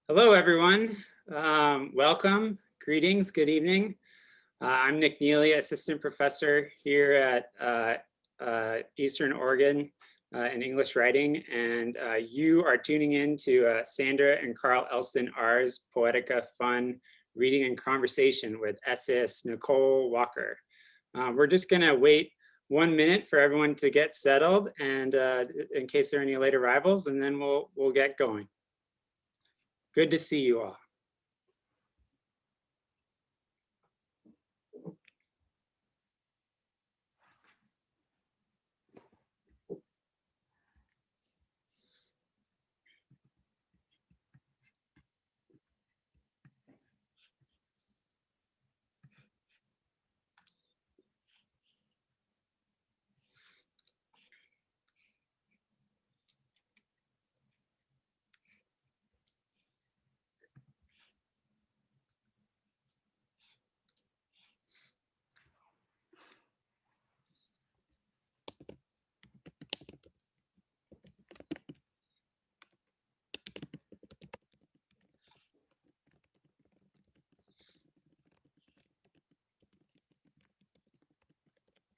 Hello, everyone. Welcome. Greetings. Good evening. I'm Nick Neely, assistant professor here at Eastern Oregon in English writing, and you are tuning in to Sandra and Carl Elston Ars Poetica Fun Reading and Conversation with essayist Nicole Walker. We're just going to wait 1 minute for everyone to get settled, and in case there are any late arrivals, and then we'll get going. Good to see you all.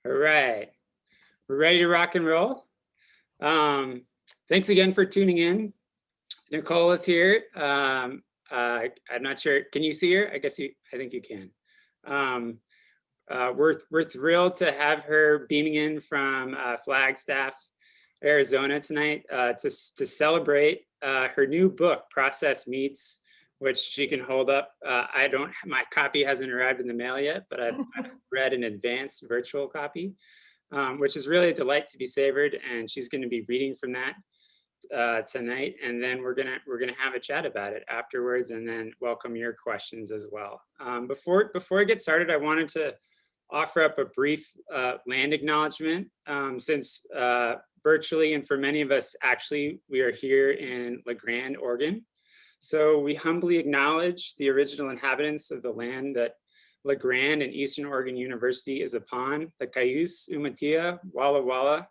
All right, we're ready to rock and roll. Thanks again for tuning in. Nicole is here. I'm not sure, can you see her? I think you can. We're thrilled to have her beaming in from Flagstaff, Arizona tonight to celebrate her new book, Process Meats, which she can hold up. My copy hasn't arrived in the mail yet, but I've read an advanced virtual copy, which is really a delight to be savored. And she's going to be reading from that tonight, and then we're gonna have a chat about it afterwards, and then welcome your questions as well. Before I get started, I wanted to offer up a brief land acknowledgement, since virtually, and for many of us actually, we are here in La Grande, Oregon. So we humbly acknowledge the original inhabitants of the land that La Grande and Eastern Oregon University is upon, the Cayuse, Umatilla, Walla Walla,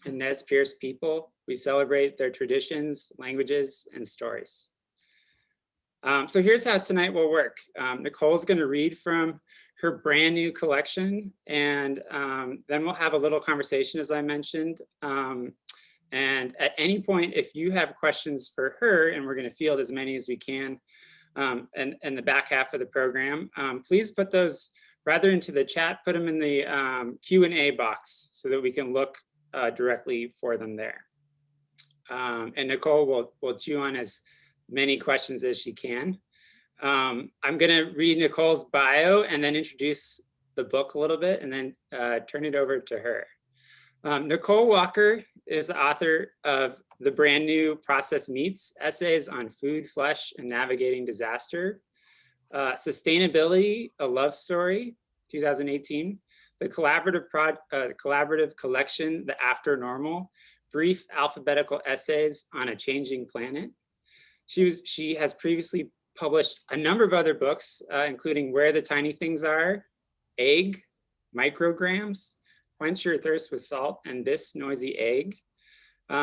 and Nez Perce people. We celebrate their traditions, languages, and stories. So here's how tonight will work. Nicole's going to read from her brand new collection, and then we'll have a little conversation, as I mentioned. And at any point, if you have questions for her, and we're going to field as many as we can in the back half of the program, please put those rather into the chat, put them in the Q&A box so that we can look directly for them there. And Nicole will chew on as many questions as she can. I'm going to read Nicole's bio and then introduce the book a little bit, and then turn it over to her. Nicole Walker is the author of the brand new Process Meats, Essays on Food, Flesh, and Navigating Disaster, Sustainability, A Love Story, 2018, the collaborative collection, The After Normal, Brief Alphabetical Essays on a Changing Planet. She has previously published a number of other books, including Where the Tiny Things Are, Egg, Micrograms, Quench Your Thirst with Salt, and This Noisy Egg.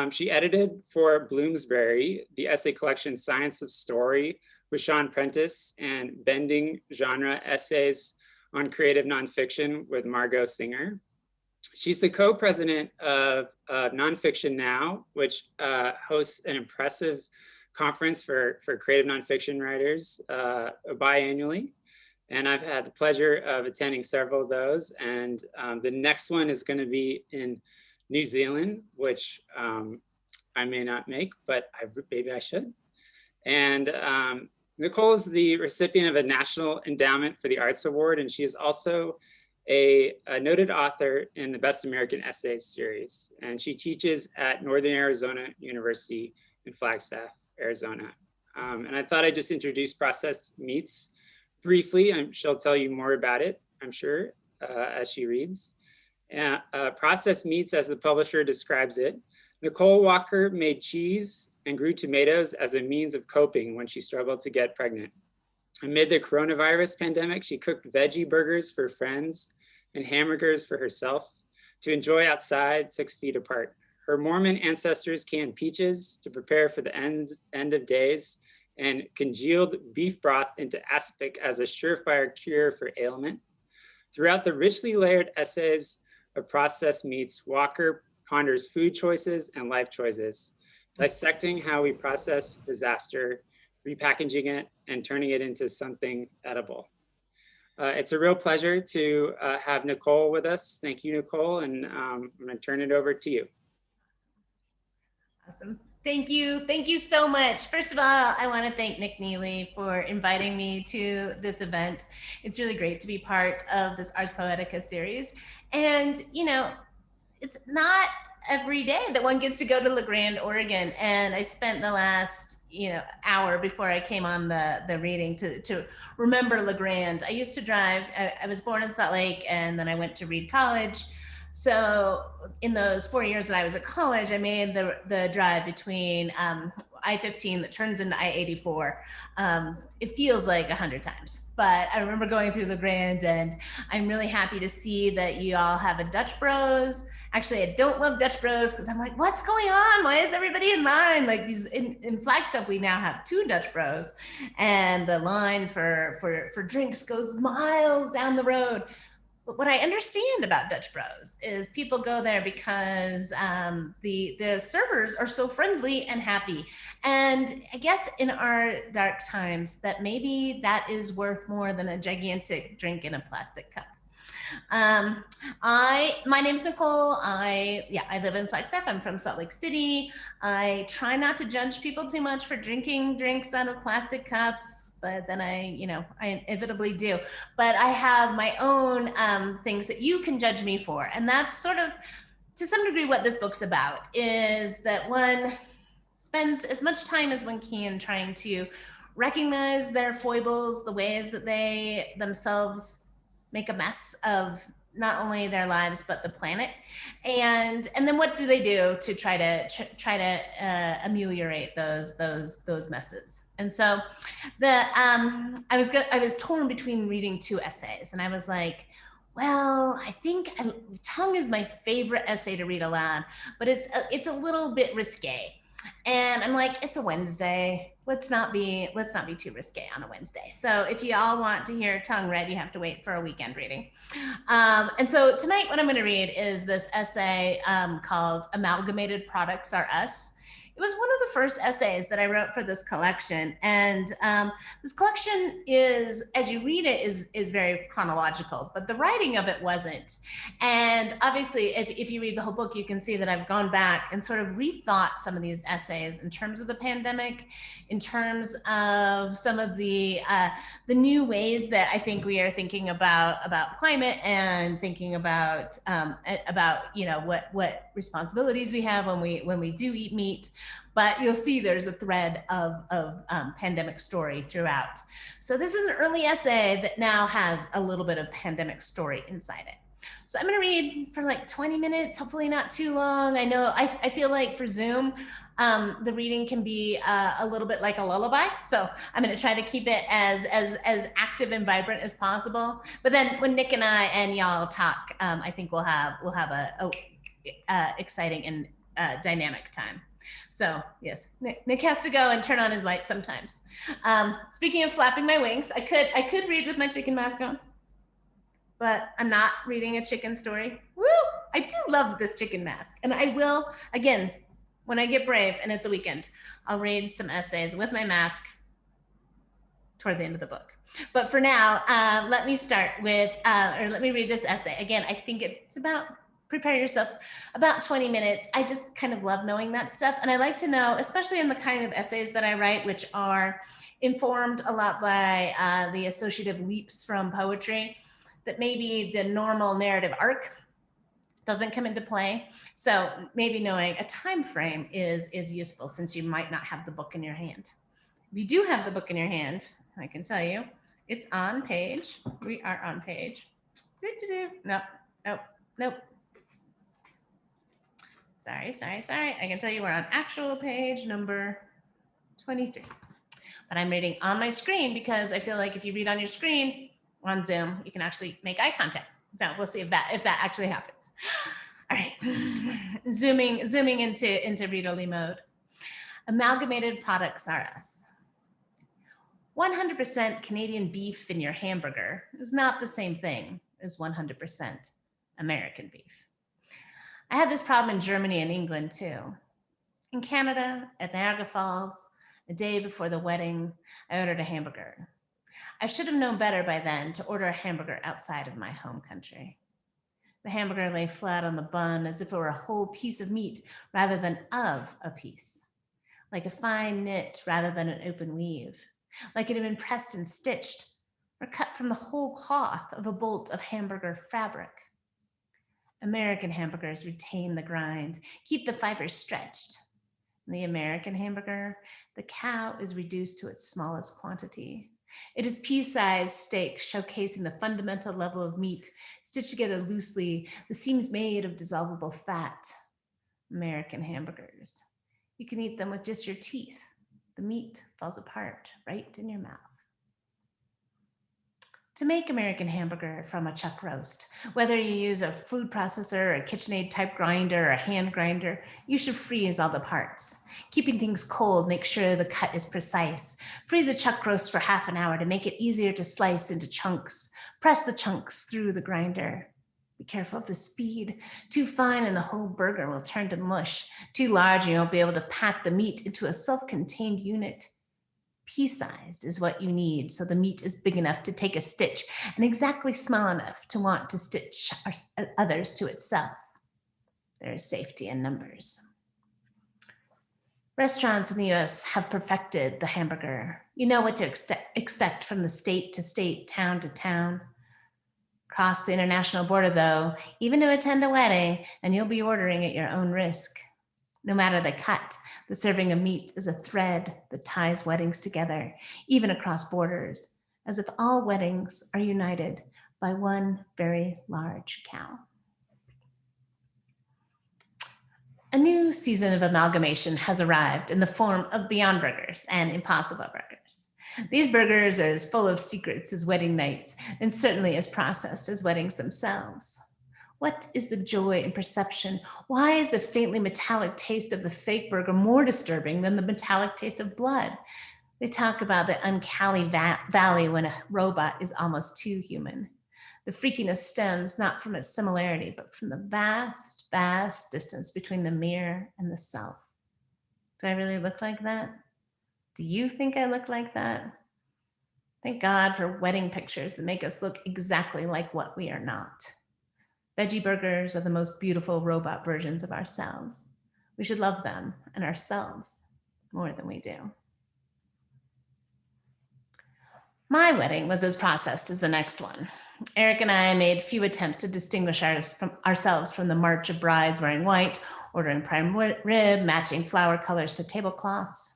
She edited for Bloomsbury the essay collection Science of Story with Sean Prentice, and Bending Genre Essays on Creative Nonfiction with Margot Singer. She's the co-president of Nonfiction Now, which hosts an impressive conference for creative nonfiction writers biannually. And I've had the pleasure of attending several of those. And the next one is going to be in New Zealand, which I may not make, but maybe I should. And Nicole is the recipient of a National Endowment for the Arts Award, and she is also a noted author in the Best American Essays series. And she teaches at Northern Arizona University in Flagstaff, Arizona. And I thought I'd just introduce Process Meats briefly. She'll tell you more about it, I'm sure, as she reads. Process Meats, as the publisher describes it, Nicole Walker made cheese and grew tomatoes as a means of coping when she struggled to get pregnant. Amid the coronavirus pandemic, she cooked veggie burgers for friends and hamburgers for herself to enjoy outside 6 feet apart. Her Mormon ancestors canned peaches to prepare for the end of days and congealed beef broth into aspic as a surefire cure for ailment. Throughout the richly layered essays of processed meats, Walker ponders food choices and life choices, dissecting how we process disaster, repackaging it, and turning it into something edible. It's a real pleasure to have Nicole with us. Thank you, Nicole, and I'm gonna turn it over to you. Awesome. Thank you. Thank you so much. First of all, I want to thank Nick Neely for inviting me to this event. It's really great to be part of this Ars Poetica series. And, you know, it's not every day that one gets to go to LaGrande, Oregon. And I spent the last, hour before I came on the reading to remember LaGrande. I used to drive, I was born in Salt Lake, and then I went to Reed College. So in those 4 years that I was at college, I made the drive between I-15 that turns into I-84. It feels like 100 times, but I remember going through LaGrande, and I'm really happy to see that you all have a Dutch Bros. Actually, I don't love Dutch Bros because I'm like, what's going on? Why is everybody in line? Like these in Flagstaff, we now have 2 Dutch Bros, and the line for drinks goes miles down the road. But what I understand about Dutch Bros is people go there because the servers are so friendly and happy. And I guess in our dark times that maybe that is worth more than a gigantic drink in a plastic cup. My name's Nicole. I live in Flagstaff. I'm from Salt Lake City. I try not to judge people too much for drinking drinks out of plastic cups, but then I inevitably do. But I have my own things that you can judge me for. And that's sort of, to some degree, what this book's about, is that one spends as much time as one can trying to recognize their foibles, the ways that they themselves make a mess of not only their lives but the planet, and then what do they do to try to ameliorate those messes. And so I was torn between reading 2 essays, and I was like, well, I think Tongue is my favorite essay to read aloud, but it's a little bit risque. And I'm like, it's a Wednesday. Let's not be too risque on a Wednesday. So if you all want to hear Tongue read, you have to wait for a weekend reading. And so tonight, what I'm going to read is this essay called "Amalgamated Products Are Us." It was one of the first essays that I wrote for this collection. And this collection is, as you read it, is very chronological, but the writing of it wasn't. And obviously, if you read the whole book, you can see that I've gone back and sort of rethought some of these essays in terms of the pandemic, in terms of some of the new ways that I think we are thinking about climate, and thinking about what responsibilities we have when we do eat meat. But you'll see there's a thread of pandemic story throughout. So this is an early essay that now has a little bit of pandemic story inside it. So I'm going to read for like 20 minutes, hopefully not too long. I know I feel like for Zoom, the reading can be a little bit like a lullaby. So I'm going to try to keep it as active and vibrant as possible. But then when Nick and I and y'all talk, I think we'll have a exciting and dynamic time. So yes, Nick has to go and turn on his light sometimes. Speaking of flapping my wings, I could read with my chicken mask on, but I'm not reading a chicken story. Woo! I do love this chicken mask, and I will, again, when I get brave and it's a weekend, I'll read some essays with my mask toward the end of the book. But for now, let me start with, or let me read this essay. Again, I think it's about, prepare yourself, about 20 minutes. I just kind of love knowing that stuff. And I like to know, especially in the kind of essays that I write, which are informed a lot by the associative leaps from poetry, that maybe the normal narrative arc doesn't come into play. So maybe knowing a time frame is useful, since you might not have the book in your hand. If you do have the book in your hand, I can tell you, it's on page. We are on page. Nope. Sorry. I can tell you we're on actual page number 23. But I'm reading on my screen because I feel like if you read on your screen on Zoom, you can actually make eye contact. So we'll see if that actually happens. All right, zooming into read-only mode. Amalgamated products are us. 100% Canadian beef in your hamburger is not the same thing as 100% American beef. I had this problem in Germany and England too. In Canada, at Niagara Falls, a day before the wedding, I ordered a hamburger. I should have known better by then to order a hamburger outside of my home country. The hamburger lay flat on the bun as if it were a whole piece of meat rather than of a piece, like a fine knit rather than an open weave, like it had been pressed and stitched or cut from the whole cloth of a bolt of hamburger fabric. American hamburgers retain the grind, keep the fibers stretched. In the American hamburger, the cow is reduced to its smallest quantity. It is pea-sized steak showcasing the fundamental level of meat, stitched together loosely, the seams made of dissolvable fat. American hamburgers. You can eat them with just your teeth. The meat falls apart right in your mouth. To make American hamburger from a chuck roast, whether you use a food processor, a KitchenAid type grinder, or a hand grinder, you should freeze all the parts. Keeping things cold, make sure the cut is precise. Freeze a chuck roast for half an hour to make it easier to slice into chunks. Press the chunks through the grinder. Be careful of the speed. Too fine and the whole burger will turn to mush. Too large and you won't be able to pack the meat into a self-contained unit. Pea-sized is what you need, so the meat is big enough to take a stitch and exactly small enough to want to stitch others to itself. There is safety in numbers. Restaurants in the US have perfected the hamburger. You know what to expect from the state to state, town to town. Cross the international border though, even to attend a wedding, and you'll be ordering at your own risk. No matter the cut, the serving of meat is a thread that ties weddings together, even across borders, as if all weddings are united by one very large cow. A new season of amalgamation has arrived in the form of Beyond Burgers and Impossible Burgers. These burgers are as full of secrets as wedding nights, and certainly as processed as weddings themselves. What is the joy in perception? Why is the faintly metallic taste of the fake burger more disturbing than the metallic taste of blood? They talk about the uncanny valley when a robot is almost too human. The freakiness stems not from its similarity, but from the vast, vast distance between the mirror and the self. Do I really look like that? Do you think I look like that? Thank God for wedding pictures that make us look exactly like what we are not. Veggie burgers are the most beautiful robot versions of ourselves. We should love them and ourselves more than we do. My wedding was as processed as the next one. Eric and I made few attempts to distinguish ourselves from the march of brides wearing white, ordering prime rib, matching flower colors to tablecloths.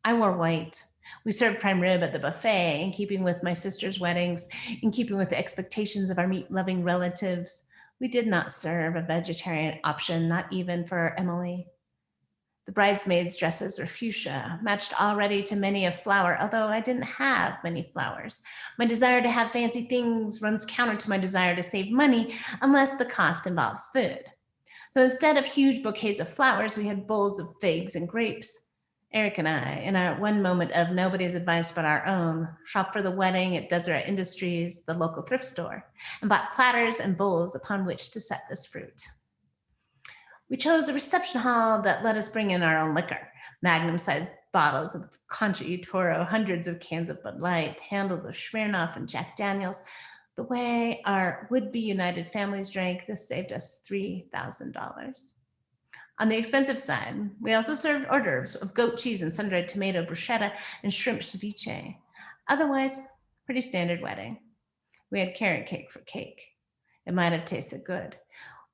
I wore white. We served prime rib at the buffet, in keeping with my sister's weddings, in keeping with the expectations of our meat-loving relatives. We did not serve a vegetarian option, not even for Emily. The bridesmaids' dresses were fuchsia, matched already to many a flower, although I didn't have many flowers. My desire to have fancy things runs counter to my desire to save money, unless the cost involves food. So instead of huge bouquets of flowers, we had bowls of figs and grapes. Eric and I, in our one moment of nobody's advice but our own, shopped for the wedding at Deseret Industries, the local thrift store, and bought platters and bowls upon which to set this fruit. We chose a reception hall that let us bring in our own liquor, magnum-sized bottles of Concha y Toro, hundreds of cans of Bud Light, handles of Smirnoff and Jack Daniels. The way our would-be united families drank, this saved us $3,000. On the expensive side, we also served hors d'oeuvres of goat cheese and sun-dried tomato bruschetta and shrimp ceviche. Otherwise, pretty standard wedding. We had carrot cake for cake. It might have tasted good.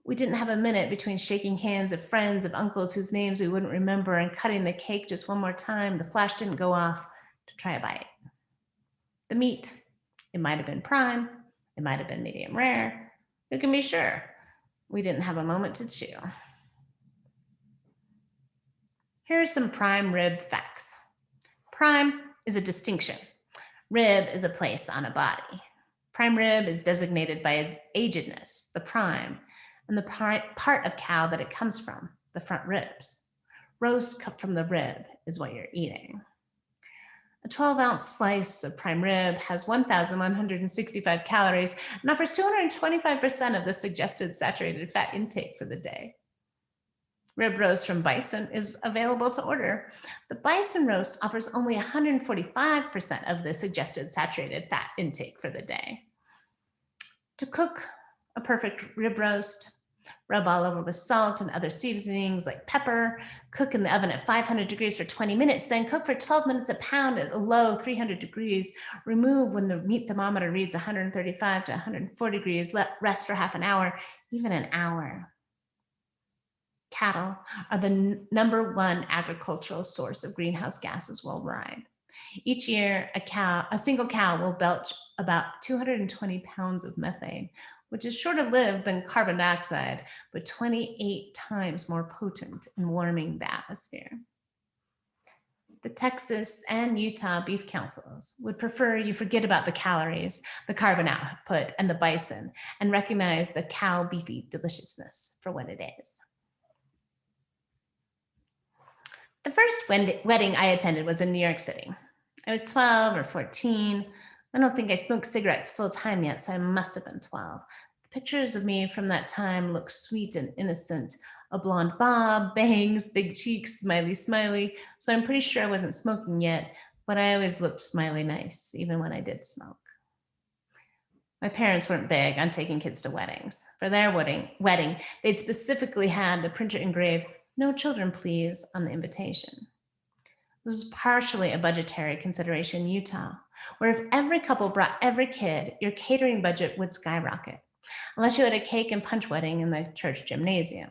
We didn't have a minute between shaking hands of friends, of uncles whose names we wouldn't remember, and cutting the cake just one more time. The flash didn't go off to try a bite. The meat, it might have been prime, it might have been medium rare. Who can be sure? We didn't have a moment to chew. Here are some prime rib facts. Prime is a distinction. Rib is a place on a body. Prime rib is designated by its agedness, the prime, and the part of cow that it comes from, the front ribs. Roast cut from the rib is what you're eating. A 12-ounce slice of prime rib has 1,165 calories and offers 225% of the suggested saturated fat intake for the day. Rib roast from bison is available to order. The bison roast offers only 145% of the suggested saturated fat intake for the day. To cook a perfect rib roast, rub all over with salt and other seasonings like pepper, cook in the oven at 500 degrees for 20 minutes, then cook for 12 minutes a pound at a low 300 degrees. Remove when the meat thermometer reads 135 to 140 degrees, let rest for half an hour, even an hour. Cattle are the #1 agricultural source of greenhouse gases worldwide. Each year, a single cow will belch about 220 pounds of methane, which is shorter lived than carbon dioxide, but 28 times more potent in warming the atmosphere. The Texas and Utah beef councils would prefer you forget about the calories, the carbon output, and the bison, and recognize the cow beefy deliciousness for what it is. The first wedding I attended was in New York City. I was 12 or 14. I don't think I smoked cigarettes full time yet, so I must have been 12. The pictures of me from that time look sweet and innocent. A blonde bob, bangs, big cheeks, smiley, smiley. So I'm pretty sure I wasn't smoking yet, but I always looked smiley nice, even when I did smoke. My parents weren't big on taking kids to weddings. For their wedding, they'd specifically had the printer engrave, "No children, please," on the invitation. This was partially a budgetary consideration in Utah, where if every couple brought every kid, your catering budget would skyrocket, unless you had a cake and punch wedding in the church gymnasium.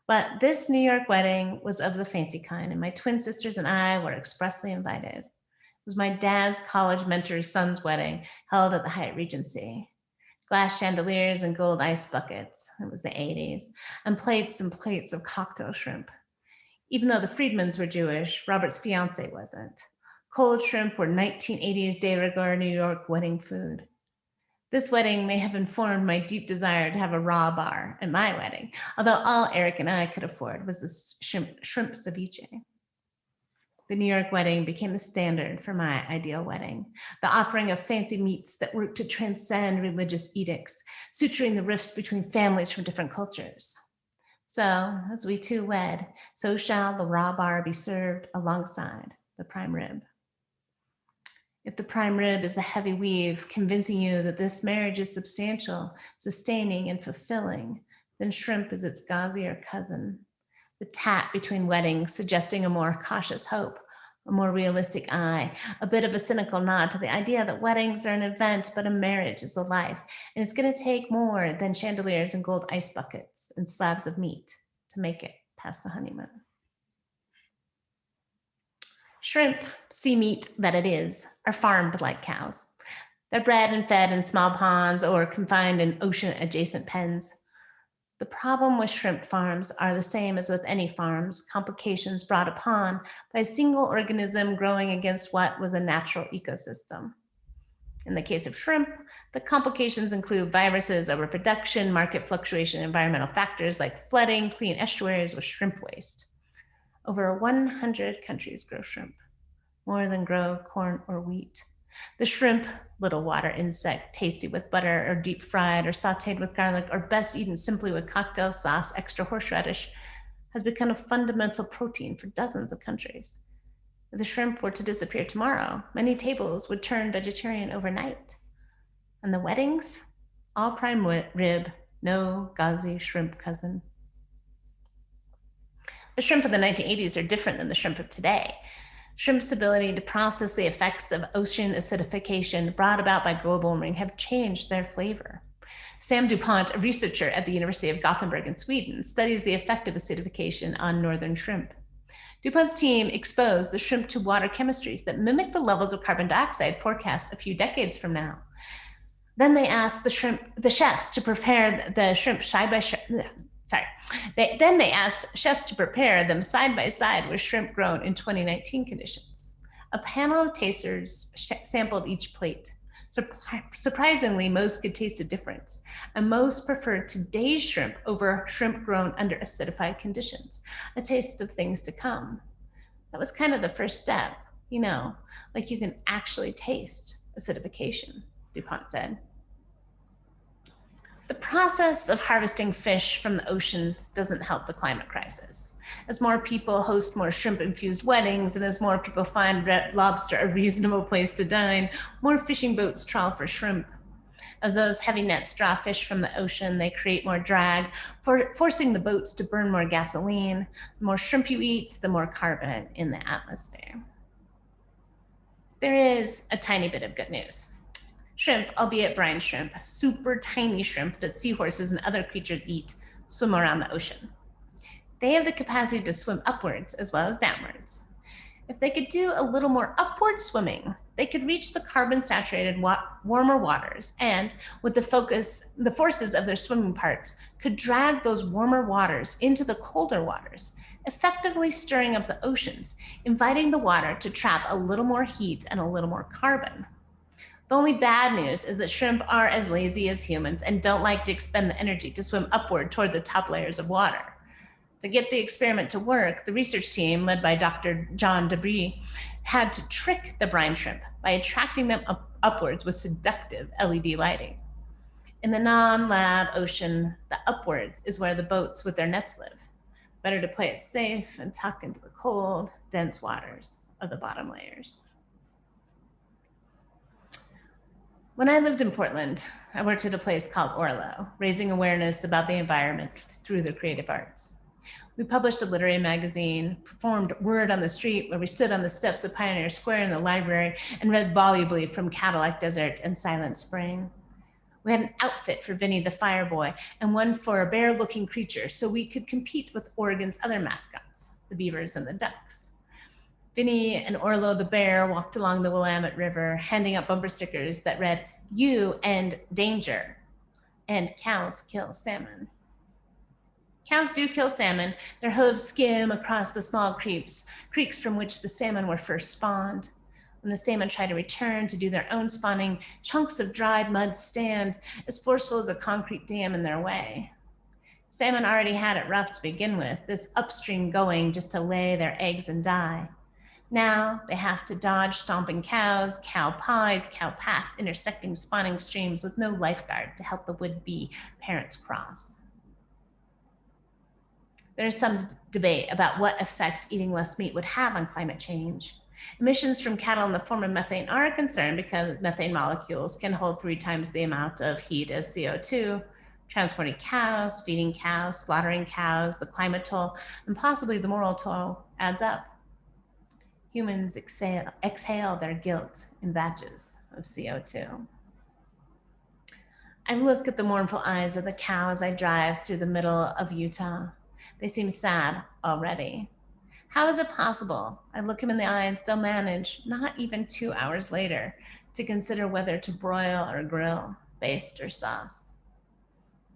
But this New York wedding was of the fancy kind, and my twin sisters and I were expressly invited. It was my dad's college mentor's son's wedding, held at the Hyatt Regency. Glass chandeliers and gold ice buckets, it was the 80s, and plates of cocktail shrimp. Even though the Friedmans were Jewish, Robert's fiance wasn't. Cold shrimp were 1980s de rigueur New York wedding food. This wedding may have informed my deep desire to have a raw bar at my wedding, although all Eric and I could afford was the shrimp ceviche. The New York wedding became the standard for my ideal wedding, the offering of fancy meats that worked to transcend religious edicts, suturing the rifts between families from different cultures. So, as we two wed, so shall the raw bar be served alongside the prime rib. If the prime rib is the heavy weave convincing you that this marriage is substantial, sustaining, and fulfilling, then shrimp is its gauzier cousin. The tat between weddings suggesting a more cautious hope, a more realistic eye, a bit of a cynical nod to the idea that weddings are an event, but a marriage is a life, and it's going to take more than chandeliers and gold ice buckets and slabs of meat to make it past the honeymoon. Shrimp, sea meat that it is, are farmed like cows. They're bred and fed in small ponds or confined in ocean-adjacent pens. The problem with shrimp farms are the same as with any farms, complications brought upon by a single organism growing against what was a natural ecosystem. In the case of shrimp, the complications include viruses, overproduction, market fluctuation, environmental factors like flooding, clean estuaries with shrimp waste. Over 100 countries grow shrimp, more than grow corn or wheat. The shrimp, little water insect, tasty with butter or deep fried or sauteed with garlic or best eaten simply with cocktail sauce, extra horseradish, has become a fundamental protein for dozens of countries. If the shrimp were to disappear tomorrow, many tables would turn vegetarian overnight. And the weddings, all prime rib, no gauzy shrimp cousin. The shrimp of the 1980s are different than the shrimp of today. Shrimp's ability to process the effects of ocean acidification brought about by global warming have changed their flavor. Sam DuPont, a researcher at the University of Gothenburg in Sweden, studies the effect of acidification on northern shrimp. DuPont's team exposed the shrimp to water chemistries that mimic the levels of carbon dioxide forecast a few decades from now. Then they asked the chefs to prepare the shrimp Then they asked chefs to prepare them side by side with shrimp grown in 2019 conditions. A panel of tasters sampled each plate. Surprisingly, most could taste a difference, and most preferred today's shrimp over shrimp grown under acidified conditions, a taste of things to come. That was kind of the first step, You know, like you can actually taste acidification, DuPont said. The process of harvesting fish from the oceans doesn't help the climate crisis. As more people host more shrimp-infused weddings, and as more people find red lobster a reasonable place to dine, more fishing boats trawl for shrimp. As those heavy nets draw fish from the ocean, they create more drag, forcing the boats to burn more gasoline. The more shrimp you eat, the more carbon in the atmosphere. There is a tiny bit of good news. Shrimp, albeit brine shrimp, super tiny shrimp that seahorses and other creatures eat, swim around the ocean. They have the capacity to swim upwards as well as downwards. If they could do a little more upward swimming, they could reach the carbon-saturated warmer waters and, with the forces of their swimming parts, could drag those warmer waters into the colder waters, effectively stirring up the oceans, inviting the water to trap a little more heat and a little more carbon. The only bad news is that shrimp are as lazy as humans and don't like to expend the energy to swim upward toward the top layers of water. To get the experiment to work, the research team, led by Dr. John Debris, had to trick the brine shrimp by attracting them upwards with seductive LED lighting. In the non-lab ocean, the upwards is where the boats with their nets live. Better to play it safe and tuck into the cold, dense waters of the bottom layers. When I lived in Portland, I worked at a place called Orlo, raising awareness about the environment through the creative arts. We published a literary magazine, performed Word on the Street, where we stood on the steps of Pioneer Square in the library and read volubly from Cadillac Desert and Silent Spring. We had an outfit for Vinny the Fireboy and one for a bear-looking creature so we could compete with Oregon's other mascots, the beavers and the ducks. Vinny and Orlo the bear walked along the Willamette River, handing out bumper stickers that read, "You and danger," and "Cows kill salmon." Cows do kill salmon. Their hooves skim across the small creeks from which the salmon were first spawned. When the salmon try to return to do their own spawning, chunks of dried mud stand as forceful as a concrete dam in their way. Salmon already had it rough to begin with, this upstream going just to lay their eggs and die. Now they have to dodge stomping cows, cow pies, cow paths, intersecting spawning streams with no lifeguard to help the would-be parents cross. There's some debate about what effect eating less meat would have on climate change. Emissions from cattle in the form of methane are a concern because methane molecules can hold 3 times the amount of heat as CO2. Transporting cows, feeding cows, slaughtering cows, the climate toll, and possibly the moral toll adds up. Humans exhale their guilt in batches of CO2. I look at the mournful eyes of the cow as I drive through the middle of Utah. They seem sad already. How is it possible? I look him in the eye and still manage, not even 2 hours later, to consider whether to broil or grill, baste or sauce.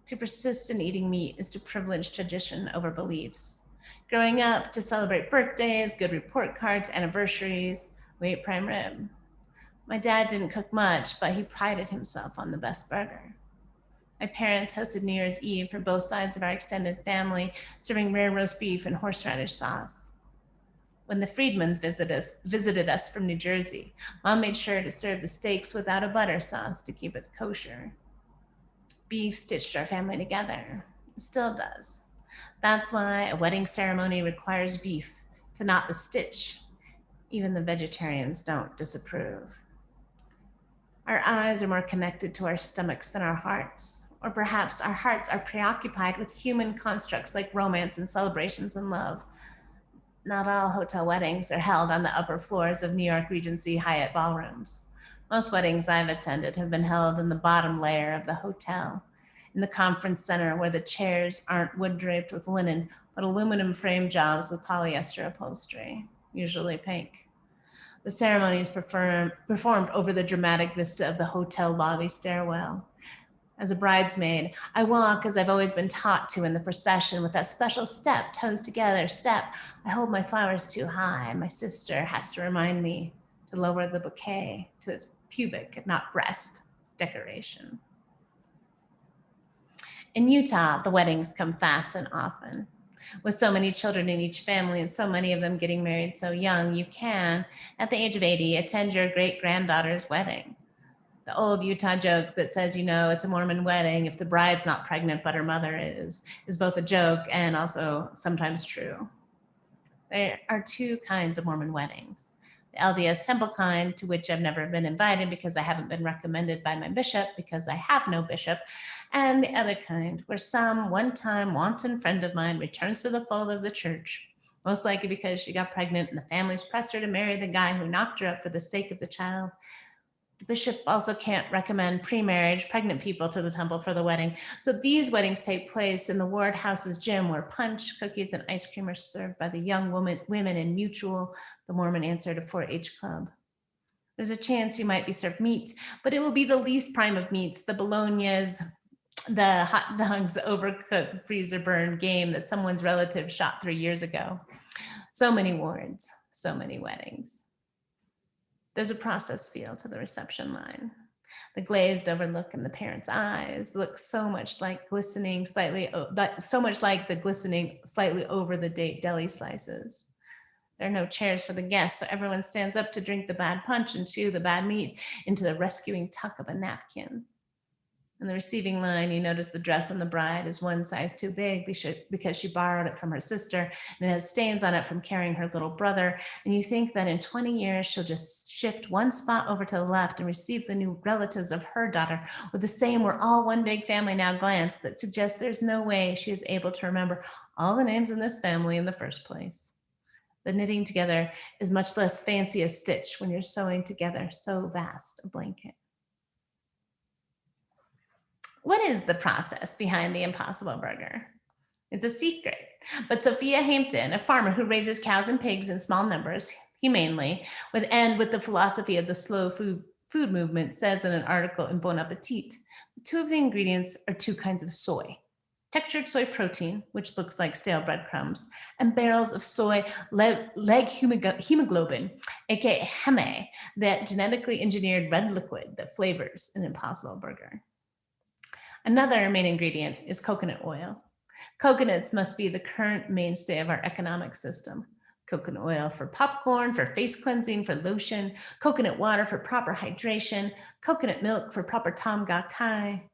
To persist in eating meat is to privilege tradition over beliefs. Growing up, to celebrate birthdays, good report cards, anniversaries, we ate prime rib. My dad didn't cook much, but he prided himself on the best burger. My parents hosted New Year's Eve for both sides of our extended family, serving rare roast beef and horseradish sauce. When the Friedmans visited us from New Jersey, Mom made sure to serve the steaks without a butter sauce to keep it kosher. Beef stitched our family together. It still does. That's why a wedding ceremony requires beef to knot the stitch. Even the vegetarians don't disapprove. Our eyes are more connected to our stomachs than our hearts, or perhaps our hearts are preoccupied with human constructs like romance and celebrations and love. Not all hotel weddings are held on the upper floors of New York Regency Hyatt ballrooms. Most weddings I've attended have been held in the bottom layer of the hotel, in the conference center where the chairs aren't wood draped with linen, but aluminum frame jobs with polyester upholstery, usually pink. The ceremony is performed over the dramatic vista of the hotel lobby stairwell. As a bridesmaid, I walk as I've always been taught to in the procession with that special step, toes together step. I hold my flowers too high. My sister has to remind me to lower the bouquet to its pubic, not breast, decoration. In Utah, the weddings come fast and often. With so many children in each family and so many of them getting married so young, you can, at the age of 80, attend your great-granddaughter's wedding. The old Utah joke that says, it's a Mormon wedding if the bride's not pregnant but her mother is both a joke and also sometimes true. There are two kinds of Mormon weddings. The LDS temple kind, to which I've never been invited because I haven't been recommended by my bishop because I have no bishop, and the other kind, where some one-time wanton friend of mine returns to the fold of the church, most likely because she got pregnant and the family's pressed her to marry the guy who knocked her up for the sake of the child. The bishop also can't recommend pre-marriage pregnant people to the temple for the wedding. So these weddings take place in the ward house's gym where punch, cookies, and ice cream are served by the young women in Mutual, the Mormon answer to 4-H Club. There's a chance you might be served meat, but it will be the least prime of meats, the bolognas, the hot dogs, overcooked, freezer burned game that someone's relative shot 3 years ago. So many wards, so many weddings. There's a process feel to the reception line. The glazed over look in the parents' eyes looks so much like the glistening slightly over the deli slices. There are no chairs for the guests, so everyone stands up to drink the bad punch and chew the bad meat into the rescuing tuck of a napkin. In the receiving line, you notice the dress on the bride is one size too big because she borrowed it from her sister, and it has stains on it from carrying her little brother. And you think that in 20 years, she'll just shift one spot over to the left and receive the new relatives of her daughter with the same "we're all one big family now" glance that suggests there's no way she is able to remember all the names in this family in the first place. The knitting together is much less fancy a stitch when you're sewing together so vast a blanket. What is the process behind the Impossible Burger? It's a secret, but Sophia Hampton, a farmer who raises cows and pigs in small numbers, humanely, with the philosophy of the slow food movement, says in an article in Bon Appetit, the two of the ingredients are two kinds of soy: textured soy protein, which looks like stale breadcrumbs, and barrels of soy leg hemoglobin, aka heme, that genetically engineered red liquid that flavors an Impossible Burger. Another main ingredient is coconut oil. Coconuts must be the current mainstay of our economic system. Coconut oil for popcorn, for face cleansing, for lotion, coconut water for proper hydration, coconut milk for proper tom kha kai.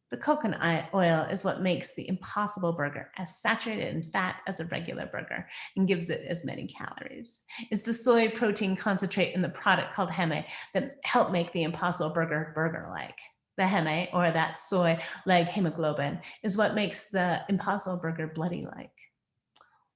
But coconut oil is what makes the Impossible Burger as saturated in fat as a regular burger and gives it as many calories. It's the soy protein concentrate in the product called heme that help make the Impossible Burger burger-like. The heme, or that soy leg hemoglobin, is what makes the Impossible Burger bloody-like.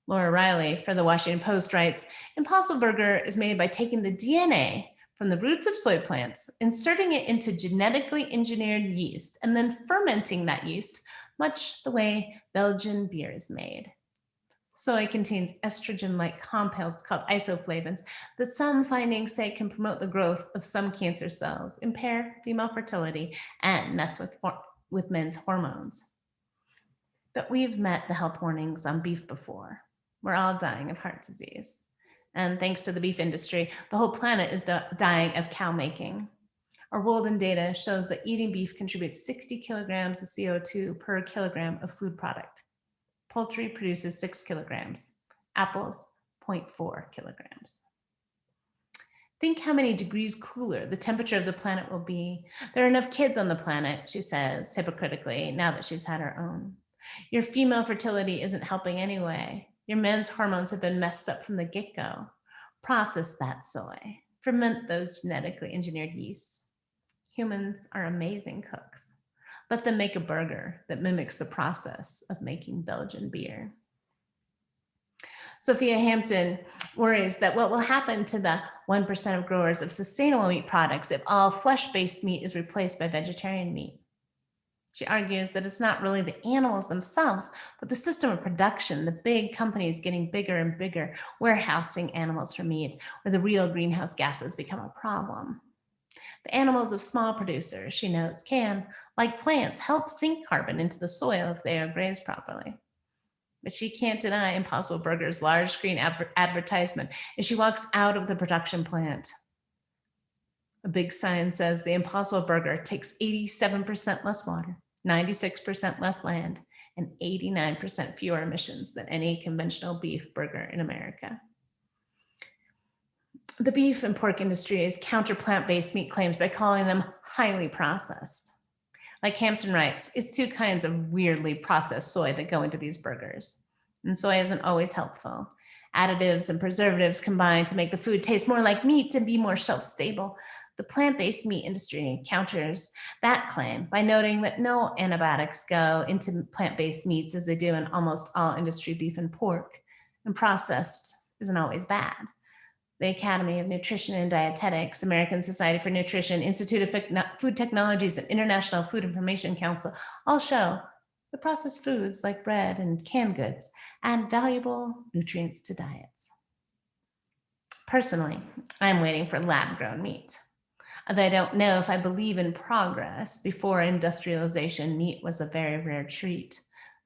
Laura Riley for the Washington Post writes, Impossible Burger is made by taking the DNA from the roots of soy plants, inserting it into genetically engineered yeast, and then fermenting that yeast, much the way Belgian beer is made. Soy contains estrogen-like compounds called isoflavones that some findings say can promote the growth of some cancer cells, impair female fertility, and mess with men's hormones. But we've met the health warnings on beef before. We're all dying of heart disease. And thanks to the beef industry, the whole planet is dying of cow making. Our Walden data shows that eating beef contributes 60 kilograms of CO2 per kilogram of food product. Poultry produces 6 kilograms, apples 0.4 kilograms. Think how many degrees cooler the temperature of the planet will be. There are enough kids on the planet, she says hypocritically, now that she's had her own. Your female fertility isn't helping anyway. Your men's hormones have been messed up from the get-go. Process that soy. Ferment those genetically engineered yeasts. Humans are amazing cooks. Let them make a burger that mimics the process of making Belgian beer. Sophia Hampton worries that what will happen to the 1% of growers of sustainable meat products if all flesh-based meat is replaced by vegetarian meat. She argues that it's not really the animals themselves, but the system of production, the big companies getting bigger and bigger, warehousing animals for meat, where the real greenhouse gases become a problem. The animals of small producers, she notes, can, like plants, help sink carbon into the soil if they are grazed properly. But she can't deny Impossible Burger's large screen advertisement as she walks out of the production plant. A big sign says the Impossible Burger takes 87% less water, 96% less land, and 89% fewer emissions than any conventional beef burger in America. The beef and pork industries counter plant-based meat claims by calling them highly processed. Like Hampton writes, it's two kinds of weirdly processed soy that go into these burgers. And soy isn't always helpful. Additives and preservatives combine to make the food taste more like meat and be more shelf-stable. The plant-based meat industry counters that claim by noting that no antibiotics go into plant-based meats as they do in almost all industry beef and pork, and processed isn't always bad. The Academy of Nutrition and Dietetics, American Society for Nutrition, Institute of Food Technologies, and International Food Information Council all show that processed foods like bread and canned goods add valuable nutrients to diets. Personally, I'm waiting for lab-grown meat. Although I don't know if I believe in progress, before industrialization, meat was a very rare treat.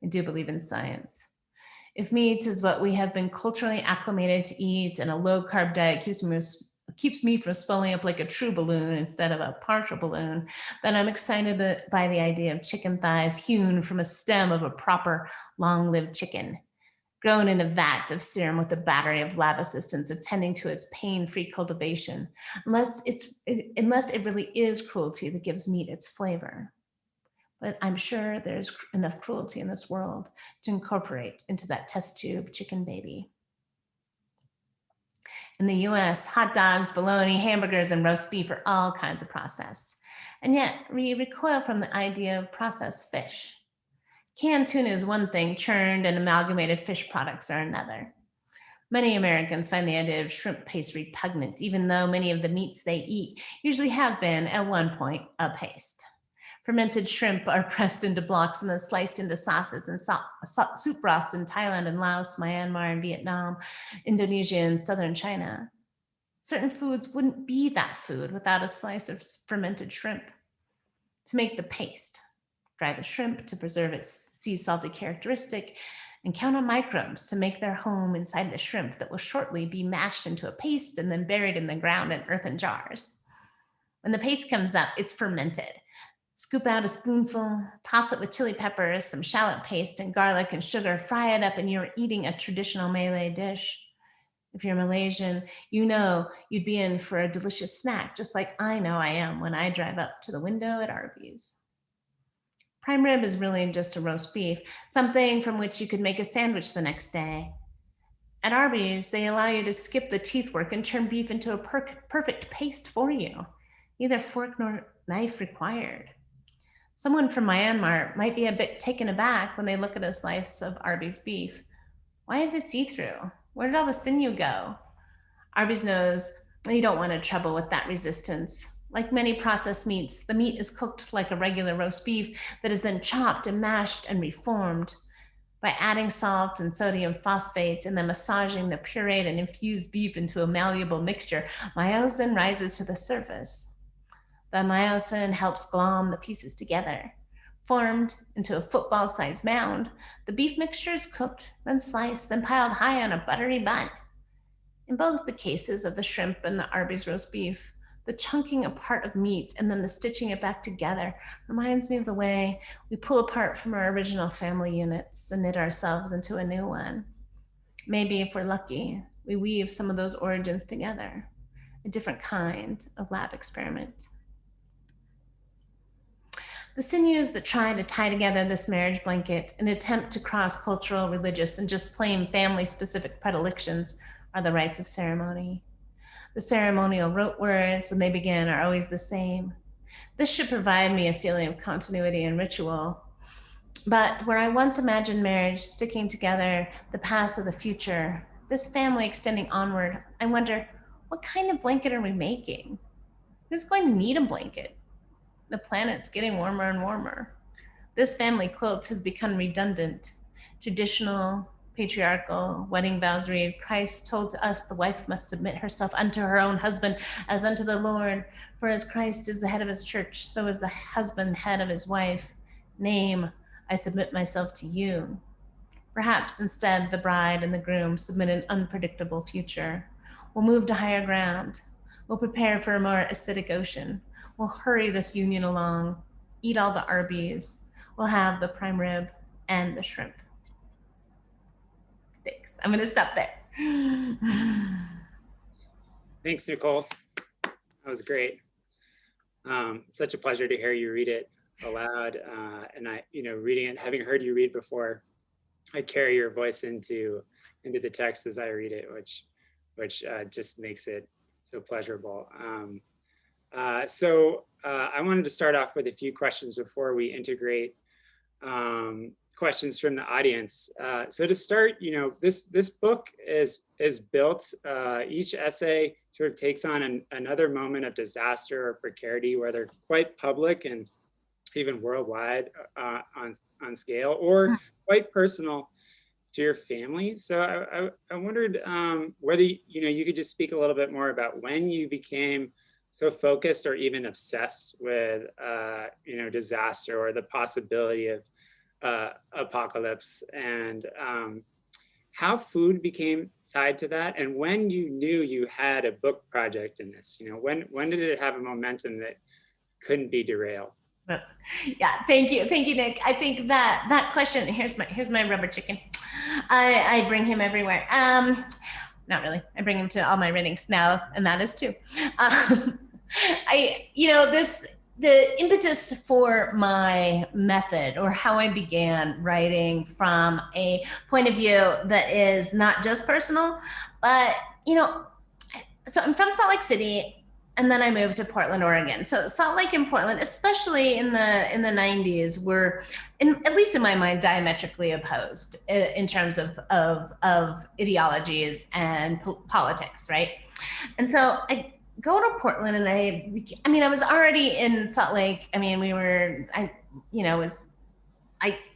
I do believe in science. If meat is what we have been culturally acclimated to eat and a low-carb diet keeps me from swelling up like a true balloon instead of a partial balloon, then I'm excited by the idea of chicken thighs hewn from a stem of a proper long-lived chicken, grown in a vat of serum with a battery of lab assistants attending to its pain-free cultivation, unless it really is cruelty that gives meat its flavor. But I'm sure there's enough cruelty in this world to incorporate into that test tube chicken baby. In the US, hot dogs, bologna, hamburgers, and roast beef are all kinds of processed. And yet we recoil from the idea of processed fish. Canned tuna is one thing, churned and amalgamated fish products are another. Many Americans find the idea of shrimp paste repugnant, even though many of the meats they eat usually have been, at one point, a paste. Fermented shrimp are pressed into blocks and then sliced into sauces and soup broths in Thailand and Laos, Myanmar and Vietnam, Indonesia and southern China. Certain foods wouldn't be that food without a slice of fermented shrimp. To make the paste, dry the shrimp to preserve its sea salty characteristic, and count on microbes to make their home inside the shrimp that will shortly be mashed into a paste and then buried in the ground in earthen jars. When the paste comes up, it's fermented. Scoop out a spoonful, toss it with chili peppers, some shallot paste, and garlic and sugar, fry it up, and you're eating a traditional Malay dish. If you're Malaysian, you know you'd be in for a delicious snack, just like I know I am when I drive up to the window at Arby's. Prime rib is really just a roast beef, something from which you could make a sandwich the next day. At Arby's, they allow you to skip the teeth work and turn beef into a perfect paste for you. Neither fork nor knife required. Someone from Myanmar might be a bit taken aback when they look at a slice of Arby's beef. Why is it see-through? Where did all the sinew go? Arby's knows you don't want to trouble with that resistance. Like many processed meats, the meat is cooked like a regular roast beef that is then chopped and mashed and reformed. By adding salt and sodium phosphate and then massaging the pureed and infused beef into a malleable mixture, myosin rises to the surface. The myosin helps glom the pieces together. Formed into a football-sized mound, the beef mixture is cooked, then sliced, then piled high on a buttery bun. In both the cases of the shrimp and the Arby's roast beef, the chunking apart of meat and then the stitching it back together reminds me of the way we pull apart from our original family units and knit ourselves into a new one. Maybe if we're lucky, we weave some of those origins together, a different kind of lab experiment. The sinews that try to tie together this marriage blanket and attempt to cross cultural, religious, and just plain family-specific predilections are the rites of ceremony. The ceremonial rote words, when they begin, are always the same. This should provide me a feeling of continuity and ritual. But where I once imagined marriage sticking together the past with the future, this family extending onward, I wonder, what kind of blanket are we making? Who's going to need a blanket? The planet's getting warmer and warmer. This family quilt has become redundant. Traditional, patriarchal wedding vows read, Christ told to us the wife must submit herself unto her own husband as unto the Lord. For as Christ is the head of his church, so is the husband head of his wife. Name, I submit myself to you. Perhaps instead the bride and the groom submit an unpredictable future. We'll move to higher ground. We'll prepare for a more acidic ocean. We'll hurry this union along, eat all the Arby's. We'll have the prime rib. and the shrimp. Thanks. I'm going to stop there. Thanks, Nicole. That was great. Such a pleasure to hear you read it aloud. And I, reading it, having heard you read before, I carry your voice into the text as I read it, which just makes it so pleasurable. So I wanted to start off with a few questions before we integrate questions from the audience. So to start, this book is built, each essay sort of takes on another moment of disaster or precarity, whether quite public and even worldwide on scale, or quite personal to your family. So I wondered whether you could just speak a little bit more about when you became so focused or even obsessed with disaster or the possibility of apocalypse, and how food became tied to that, and when you knew you had a book project in this. When did it have a momentum that couldn't be derailed? Yeah, thank you, Nick. I think that question. Here's my rubber chicken. I bring him everywhere. Not really. I bring him to all my readings now, and that is too. The impetus for my method, or how I began writing from a point of view that is not just personal, but so I'm from Salt Lake City, and then I moved to Portland, Oregon. So Salt Lake and Portland, especially in the 90s, were, at least in my mind, diametrically opposed in terms of ideologies and politics, right? And so I go to Portland, and I was already in Salt Lake.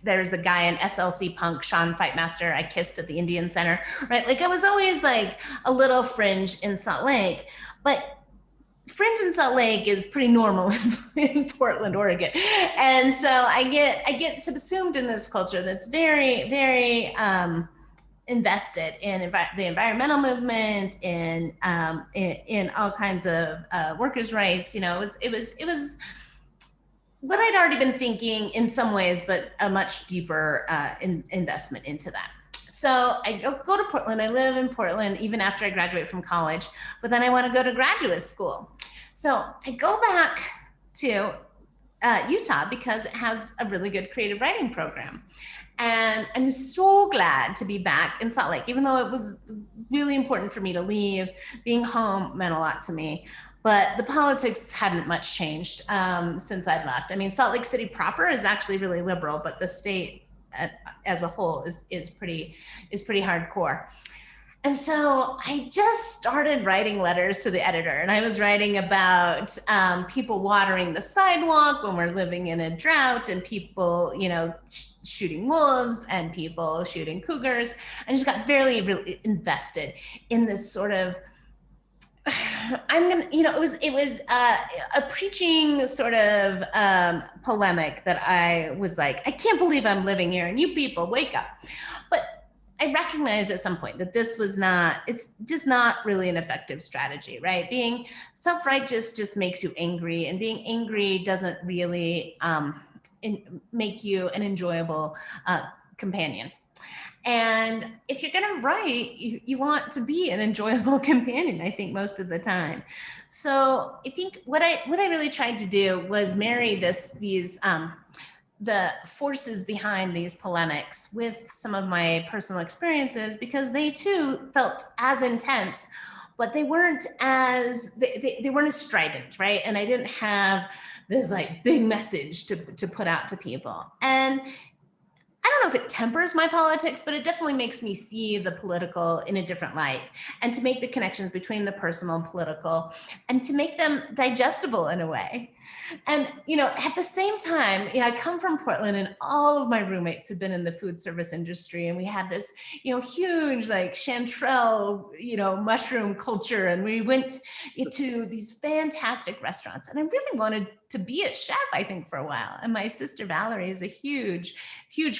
There's a guy in SLC Punk, Sean Fightmaster, I kissed at the Indian Center, right? Like I was always like a little fringe in Salt Lake, but fringe in Salt Lake is pretty normal in Portland, Oregon. And so I get subsumed in this culture that's very, very invested in the environmental movement, in all kinds of workers' rights. It was what I'd already been thinking in some ways, but a much deeper investment into that. So I go to Portland. I live in Portland even after I graduate from college, but then I want to go to graduate school. So I go back to Utah because it has a really good creative writing program. And I'm so glad to be back in Salt Lake, even though it was really important for me to leave. Being home meant a lot to me, but the politics hadn't much changed since I'd left. I mean, Salt Lake City proper is actually really liberal, but the state as a whole is pretty hardcore. And so I just started writing letters to the editor, and I was writing about people watering the sidewalk when we're living in a drought, and people, shooting wolves, and people shooting cougars. I just got very, really invested in this sort of, it was a preaching sort of polemic that I was like, I can't believe I'm living here, and you people wake up. But I recognized at some point that it's just not really an effective strategy, right? Being self-righteous just makes you angry, and being angry doesn't really make you an enjoyable companion. And if you're gonna write, you want to be an enjoyable companion, I think, most of the time. So I think what I really tried to do was marry the forces behind these polemics with some of my personal experiences, because they too felt as intense, but they weren't as strident, right? And I didn't have this like big message to put out to people. And I don't know if it tempers my politics, but it definitely makes me see the political in a different light, and to make the connections between the personal and political, and to make them digestible in a way. And, at the same time, I come from Portland, and all of my roommates had been in the food service industry, and we had this, huge like chanterelle, mushroom culture. And we went to these fantastic restaurants, and I really wanted to be a chef, I think, for a while. And my sister Valerie is a huge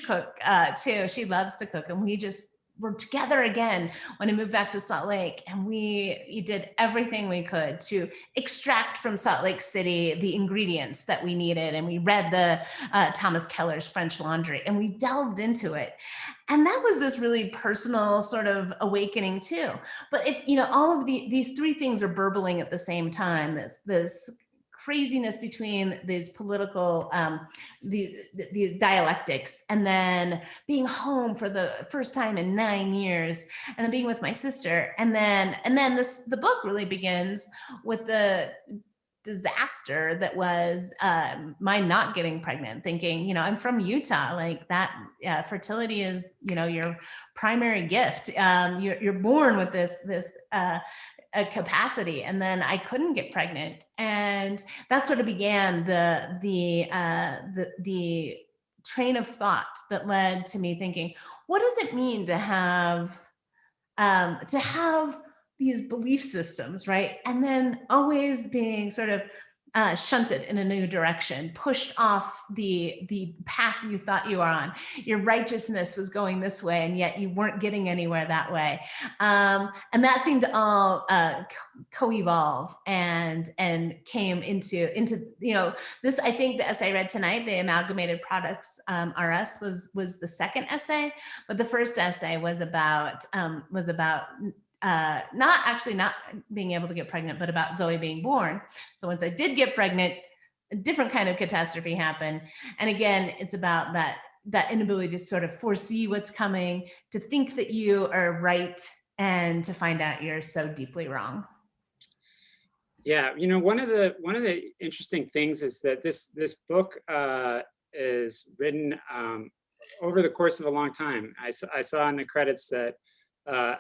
cook too. She loves to cook, and we just were together again when I moved back to Salt Lake, and we did everything we could to extract from Salt Lake City the ingredients that we needed. And we read the Thomas Keller's French Laundry, and we delved into it. And that was this really personal sort of awakening too. But if, all of these three things are burbling at the same time, this craziness between these political, the dialectics, and then being home for the first time in 9 years, and then being with my sister. And then the book really begins with the disaster that was my not getting pregnant, thinking, I'm from Utah, like that fertility is, your primary gift. You're born with this a capacity, and then I couldn't get pregnant, and that sort of began the train of thought that led to me thinking, what does it mean to have these belief systems, right? And then always being sort of shunted in a new direction, pushed off the path you thought you were on. Your righteousness was going this way, and yet you weren't getting anywhere that way. And that seemed to all co-evolve and came into this. I think the essay I read tonight, the Amalgamated Products Are Us, was the second essay, but the first essay was about not being able to get pregnant, but about Zoe being born. So once I did get pregnant, a different kind of catastrophe happened. And again, it's about that inability to sort of foresee what's coming, to think that you are right, and to find out you're so deeply wrong. Yeah, one of the interesting things is that this book is written over the course of a long time. I saw in the credits that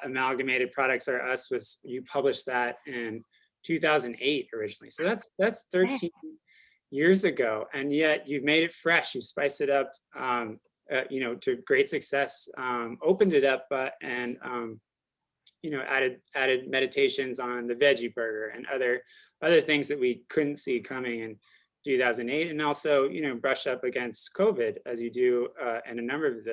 Amalgamated Products Are Us you published that in 2008 originally. So that's 13 years ago, and yet you've made it fresh. You spiced it up, to great success. Opened it up, and added meditations on the veggie burger and other things that we couldn't see coming in 2008, and also brush up against COVID, as you do in a number of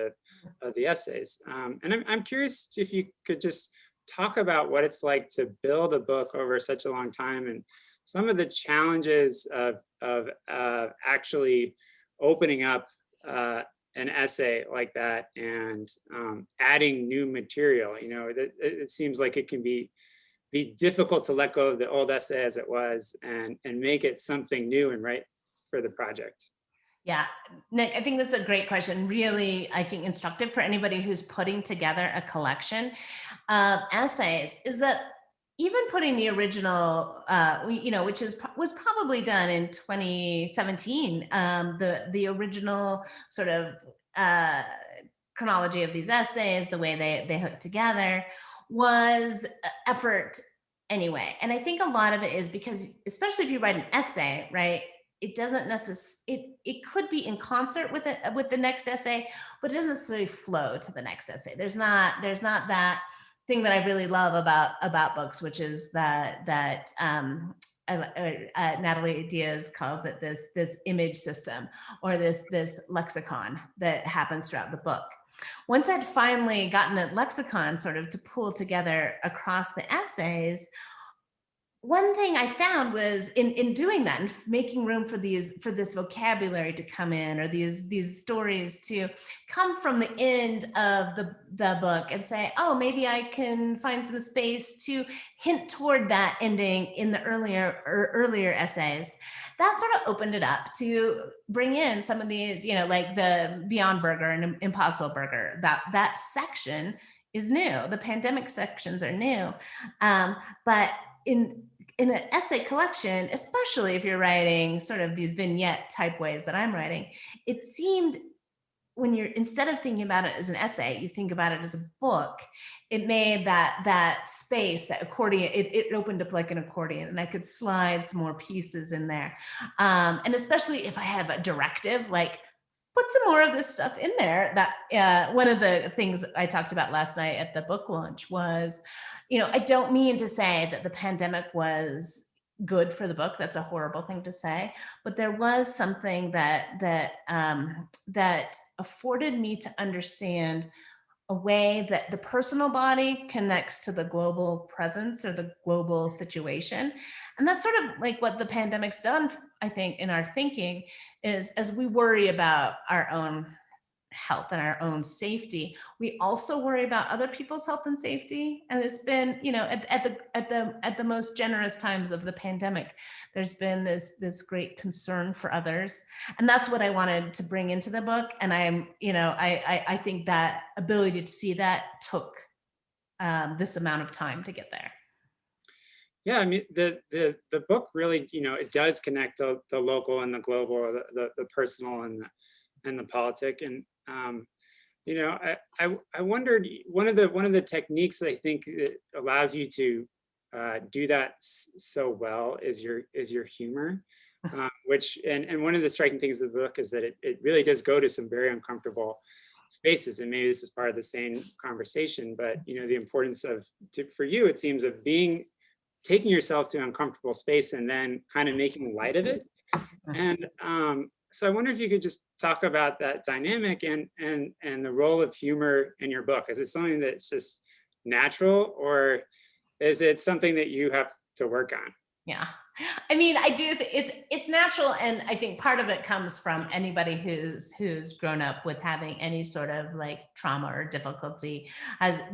the essays. And I'm curious if you could just talk about what it's like to build a book over such a long time, and some of the challenges of actually opening up an essay like that and adding new material. It seems like it can be difficult to let go of the old essay as it was and make it something new and right for the project. Yeah, Nick, I think that's a great question. Really, I think instructive for anybody who's putting together a collection of essays, is that even putting the original, which was probably done in 2017, the original sort of chronology of these essays, the way they hook together, was effort anyway. And I think a lot of it is because, especially if you write an essay, right, it doesn't necessarily, it could be in concert with the next essay, but it doesn't necessarily flow to the next essay. There's not that thing that I really love about books, which is that Natalie Diaz calls it this image system, or this lexicon that happens throughout the book. Once I'd finally gotten the lexicon sort of to pull together across the essays, one thing I found was in doing that and making room for this vocabulary to come in, or these stories to come from the end of the book and say, oh, maybe I can find some space to hint toward that ending in the earlier essays. That sort of opened it up to bring in some of these, like the Beyond Burger and Impossible Burger. That section is new. The pandemic sections are new, but in an essay collection, especially if you're writing sort of these vignette type ways that I'm writing, it seemed, when you're, instead of thinking about it as an essay, you think about it as a book, it made that space, that accordion, it opened up like an accordion, and I could slide some more pieces in there. And especially if I have a directive, like, put some more of this stuff in there. That one of the things I talked about last night at the book launch was, I don't mean to say that the pandemic was good for the book. That's a horrible thing to say, but there was something that afforded me to understand a way that the personal body connects to the global presence or the global situation. And that's sort of like what the pandemic's done, I think, in our thinking, is as we worry about our own health and our own safety, we also worry about other people's health and safety. And it's been, at the most generous times of the pandemic, there's been this great concern for others. And that's what I wanted to bring into the book. And I think that ability to see that took this amount of time to get there. Yeah, I mean, the book really, it does connect the local and the global, or the personal and the politic. And I wondered, one of the techniques that I think that allows you to do that so well is your humor, which and one of the striking things of the book is that it really does go to some very uncomfortable spaces. And maybe this is part of the same conversation, but the importance for you, it seems, of taking yourself to an uncomfortable space and then kind of making light of it. And so I wonder if you could just talk about that dynamic and the role of humor in your book. Is it something that's just natural, or is it something that you have to work on? Yeah. I mean, I do. It's natural, and I think part of it comes from anybody who's grown up with having any sort of like trauma or difficulty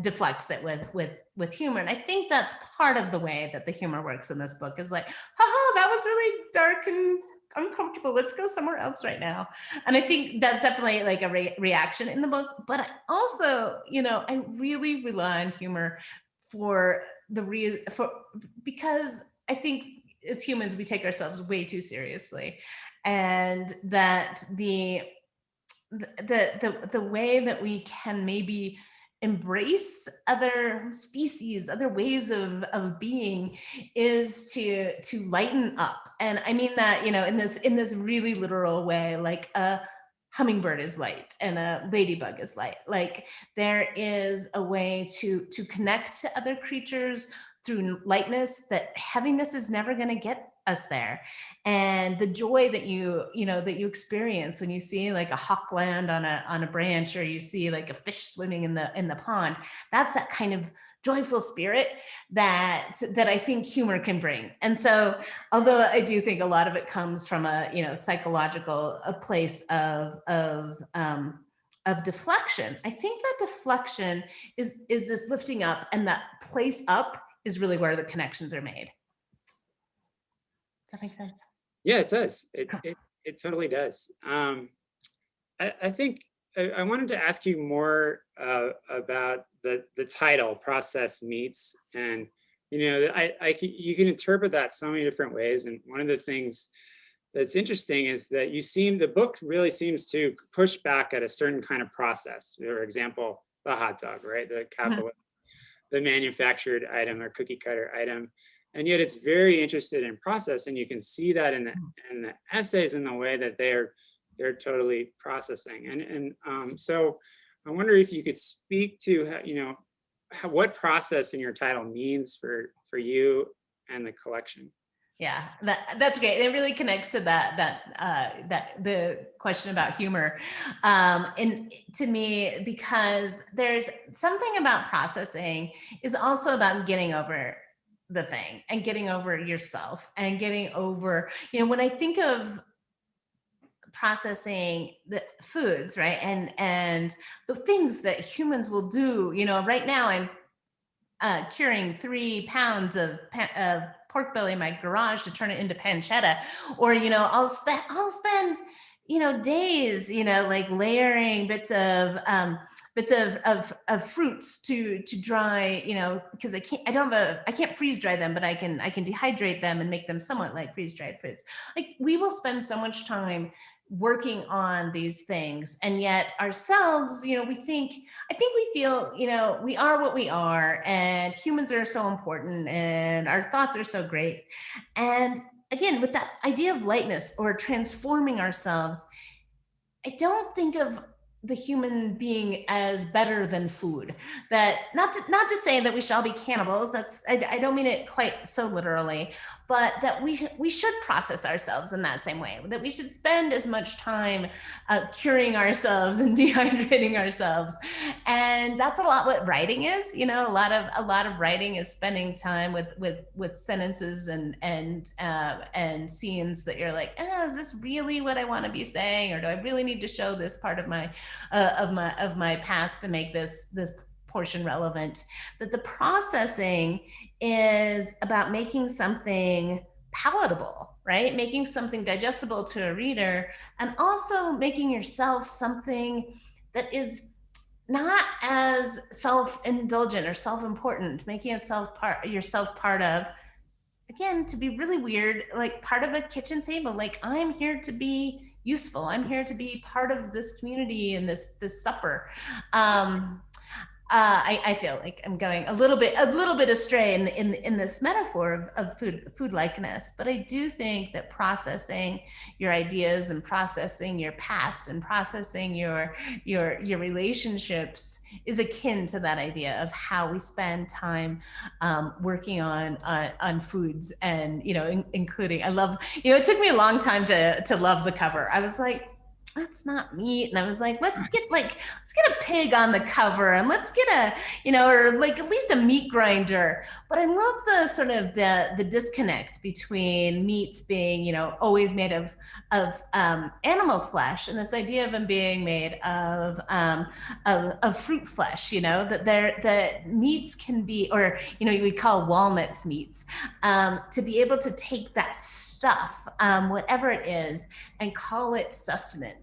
deflects it with humor. And I think that's part of the way that the humor works in this book, is like, haha, that was really dark and uncomfortable. Let's go somewhere else right now. And I think that's definitely like a reaction in the book. But I also, I really rely on humor because I think as humans, we take ourselves way too seriously, and that the way that we can maybe embrace other species, other ways of being, is to lighten up. And I mean that, in this really literal way, like a hummingbird is light and a ladybug is light. Like there is a way to connect to other creatures through lightness that heaviness is never going to get us there. And the joy that you experience when you see like a hawk land on a branch, or you see like a fish swimming in the pond, that's that kind of joyful spirit that I think humor can bring. And so, although I do think a lot of it comes from a psychological place of deflection, I think that deflection is this lifting up, and that place up is really where the connections are made. Does that make sense? Yeah, it does. It totally does. I think I wanted to ask you more about the title, Process Meets, and you can interpret that so many different ways. And one of the things that's interesting is that the book really seems to push back at a certain kind of process. For example, the hot dog, right? The capital, the manufactured item or cookie cutter item. And yet it's very interested in process, and you can see that in the essays, in the way that they're totally processing. And so I wonder if you could speak to what process in your title means for you and the collection. Yeah, that's great. It really connects to that the question about humor, and to me, because there's something about processing is also about getting over the thing and getting over yourself and getting over, when I think of processing the foods, right, and the things that humans will do, right now I'm curing 3 pounds of pork belly in my garage to turn it into pancetta, or I'll spend days like layering bits of fruits to dry, because I can't freeze dry them, but I can dehydrate them and make them somewhat like freeze dried fruits. Like we will spend so much time working on these things, and yet ourselves, I think we feel, we are what we are, and humans are so important, and our thoughts are so great. And again, with that idea of lightness or transforming ourselves, I don't think of the human being as better than food. That not to say that we shall be cannibals. I don't mean it quite so literally, but that we should process ourselves in that same way, that we should spend as much time curing ourselves and dehydrating ourselves. And that's a lot what writing is. You know, a lot of writing is spending time with sentences and scenes that you're like, oh, is this really what I want to be saying, or do I really need to show this part of my past to make this portion relevant? That the processing is about making something palatable, right? Making something digestible to a reader, and also making yourself something that is not as self-indulgent or self-important, making yourself part of, again, to be really weird, like part of a kitchen table. Like, I'm here to be useful. I'm here to be part of this community and this supper. I feel like I'm going a little bit astray in this metaphor of food likeness, but I do think that processing your ideas and processing your past and processing your relationships is akin to that idea of how we spend time working on foods, and including, I love, it took me a long time to love the cover. I was like, that's not meat. And I was like, let's get a pig on the cover, and let's get a, or like at least a meat grinder. But I love the sort of the disconnect between meats being, always made of animal flesh, and this idea of them being made of fruit flesh, that meats can be, or, we call walnuts meats, to be able to take that stuff, whatever it is, and call it sustenance.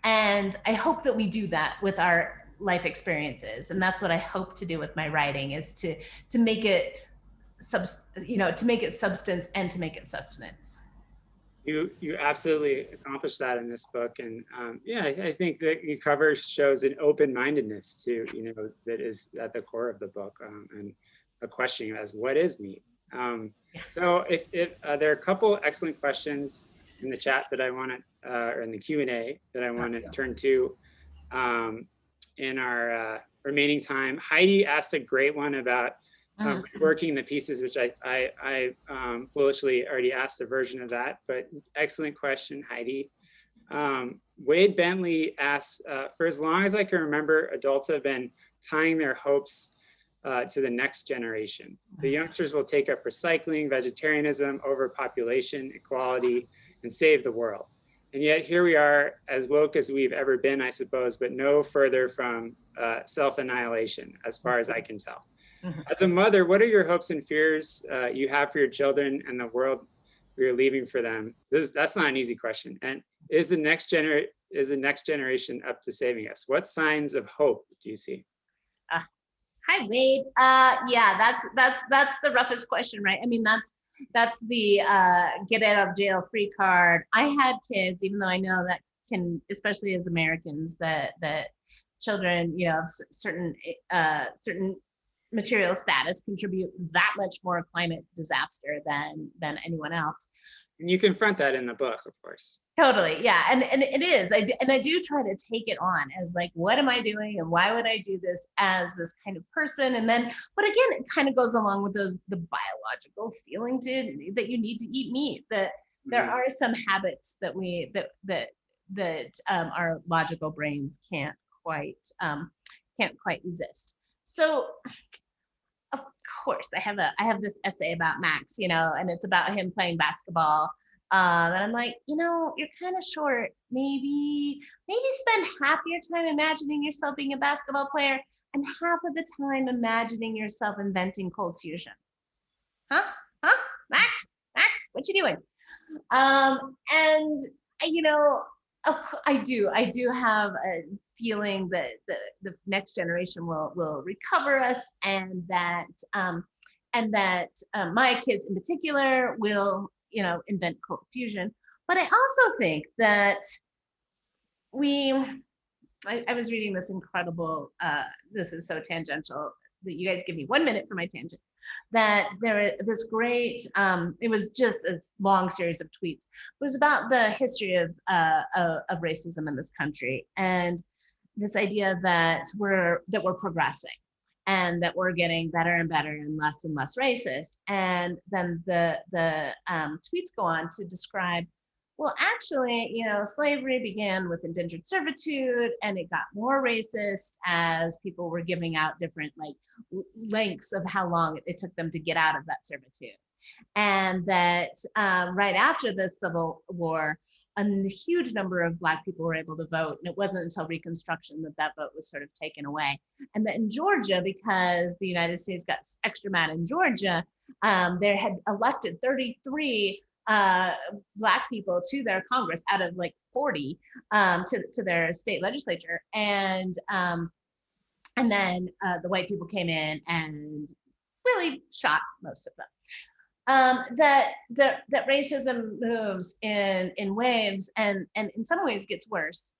And I hope that we do that with our life experiences. And that's what I hope to do with my writing, is to make it to make it substance and to make it sustenance. You absolutely accomplished that in this book. And I think that the cover shows an open-mindedness to, that is at the core of the book, and a question as what is meat? So if there are a couple excellent questions in the chat that I want to, or in the Q&A that I want to turn to in our remaining time. Heidi asked a great one about working the pieces, which I foolishly already asked a version of that, but excellent question, Heidi. Wade Bentley asks, for as long as I can remember, adults have been tying their hopes to the next generation. The youngsters will take up recycling, vegetarianism, overpopulation, equality, and save the world. And yet here we are, as woke as we've ever been, I suppose, but no further from self-annihilation, as far as I can tell. As a mother, what are your hopes and fears you have for your children and the world you're leaving for them? That's not an easy question. And is the next generation up to saving us? What signs of hope do you see? Hi, Wade. Yeah, that's the roughest question, right? I mean, that's the get out of jail free card. I had kids, even though I know that can, especially as Americans, that children, of certain material status contribute that much more climate disaster than anyone else. And you confront that in the book, of course. Totally, yeah, and it is. I do try to take it on as like, what am I doing, and why would I do this as this kind of person? And then, but again, it kind of goes along with the biological feeling that you need to eat meat. That there are some habits that our logical brains can't quite resist. So, of course, I have this essay about Max, and it's about him playing basketball. And I'm like, you're kind of short. Maybe spend half your time imagining yourself being a basketball player and half of the time imagining yourself inventing cold fusion. Huh? Max, what you doing? And I do have a feeling that the next generation will recover us, and that my kids in particular will invent cold fusion. But I also think that I was reading this incredible, this is so tangential that you guys give me 1 minute for my tangent, that there this great, it was just a long series of tweets. It was about the history of racism in this country, and this idea that we're progressing. and that we're getting better and better and less racist. And then the tweets go on to describe, well, actually, slavery began with indentured servitude, and it got more racist as people were giving out different lengths of how long it took them to get out of that servitude. And that right after the Civil War, a huge number of Black people were able to vote, and it wasn't until Reconstruction that vote was sort of taken away. And that in Georgia, because the United States got extra mad in Georgia, they had elected 33 Black people to their Congress out of 40 to their state legislature, and then the white people came in and really shot most of them. That racism moves in waves, and in some ways gets worse,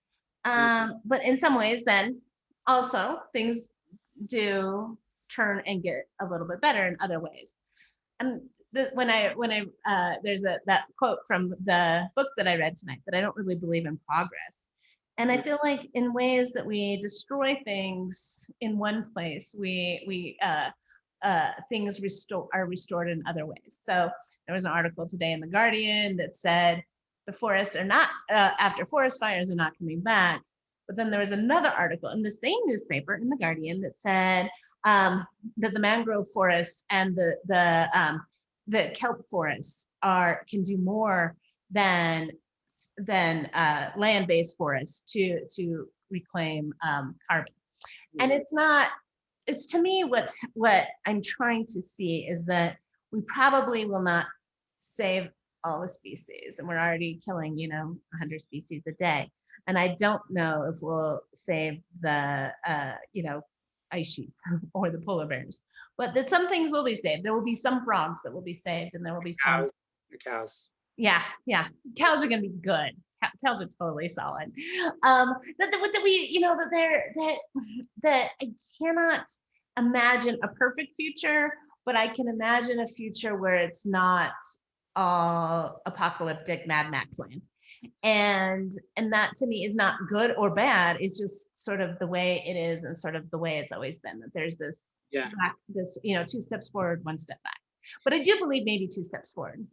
but in some ways then also things do turn and get a little bit better in other ways. And when I there's that quote from the book that I read tonight, that I don't really believe in progress. And I feel like in ways that we destroy things in one place, things are restored in other ways. So there was an article today in The Guardian that said the forests are not, after forest fires, are not coming back. But then there was another article in the same newspaper in The Guardian that said that the mangrove forests and the kelp forests can do more than land-based forests to reclaim carbon. And it's to me what I'm trying to see is that we probably will not save all the species, and we're already killing 100 species a day. And I don't know if we'll save the ice sheets or the polar bears, but that some things will be saved. There will be some frogs that will be saved, and there will be some cows. Yeah, cows are gonna be good. Cows are totally solid. That I cannot imagine a perfect future, but I can imagine a future where it's not all apocalyptic Mad Max land. And that to me is not good or bad. It's just sort of the way it is, and sort of the way it's always been, that there's this this 2 steps forward, 1 step back. But I do believe maybe 2 steps forward.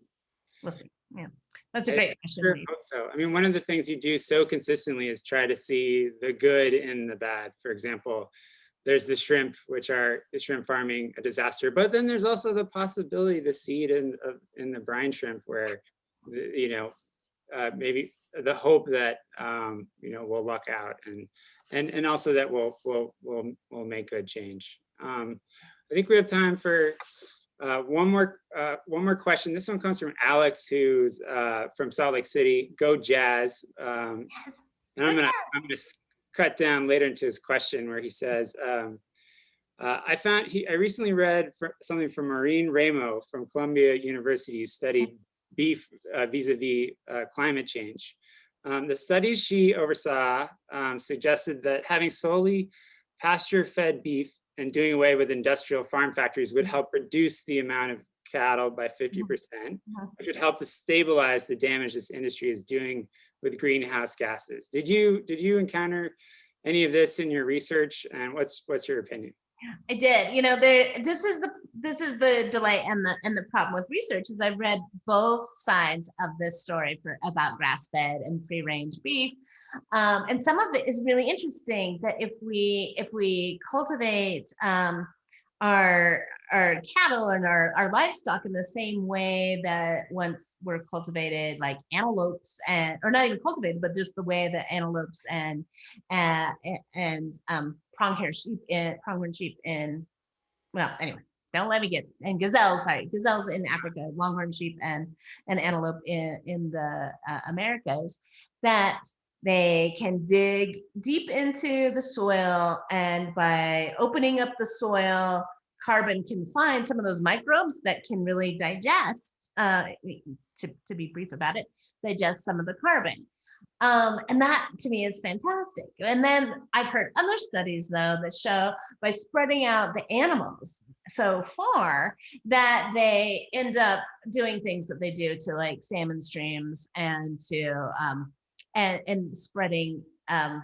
We'll see. Yeah, that's a great question. Sure hope so. I mean, one of the things you do so consistently is try to see the good in the bad. For example, there's the shrimp, which are shrimp farming a disaster, but then there's also the possibility, the seed in the brine shrimp, where maybe the hope that we'll luck out, and also that we'll make good change. I think we have time for one more question. This one comes from Alex, who's from Salt Lake City. Go Jazz! Yes. And I'm gonna cut down later into his question, where he says, I recently read something from Maureen Ramo from Columbia University, who studied beef vis-a-vis climate change. The studies she oversaw suggested that having solely pasture-fed beef and doing away with industrial farm factories would help reduce the amount of cattle by 50%, which would help to stabilize the damage this industry is doing with greenhouse gases. Did you encounter any of this in your research, and what's your opinion? I did. This is the delay and the problem with research is I've read both sides of this story about grass-fed and free-range beef, and some of it is really interesting. That if we cultivate our cattle and our livestock in the same way that once were cultivated, like antelopes, or not even cultivated, but just the way that antelopes and pronghorn sheep in, well, anyway, don't let me get, and gazelles in Africa, longhorn sheep and antelope in the Americas, that they can dig deep into the soil, and by opening up the soil, carbon can find some of those microbes that can really digest, to be brief about it, digest some of the carbon. And that to me is fantastic. And then I've heard other studies though that show by spreading out the animals so far that they end up doing things that they do to like salmon streams and to and spreading and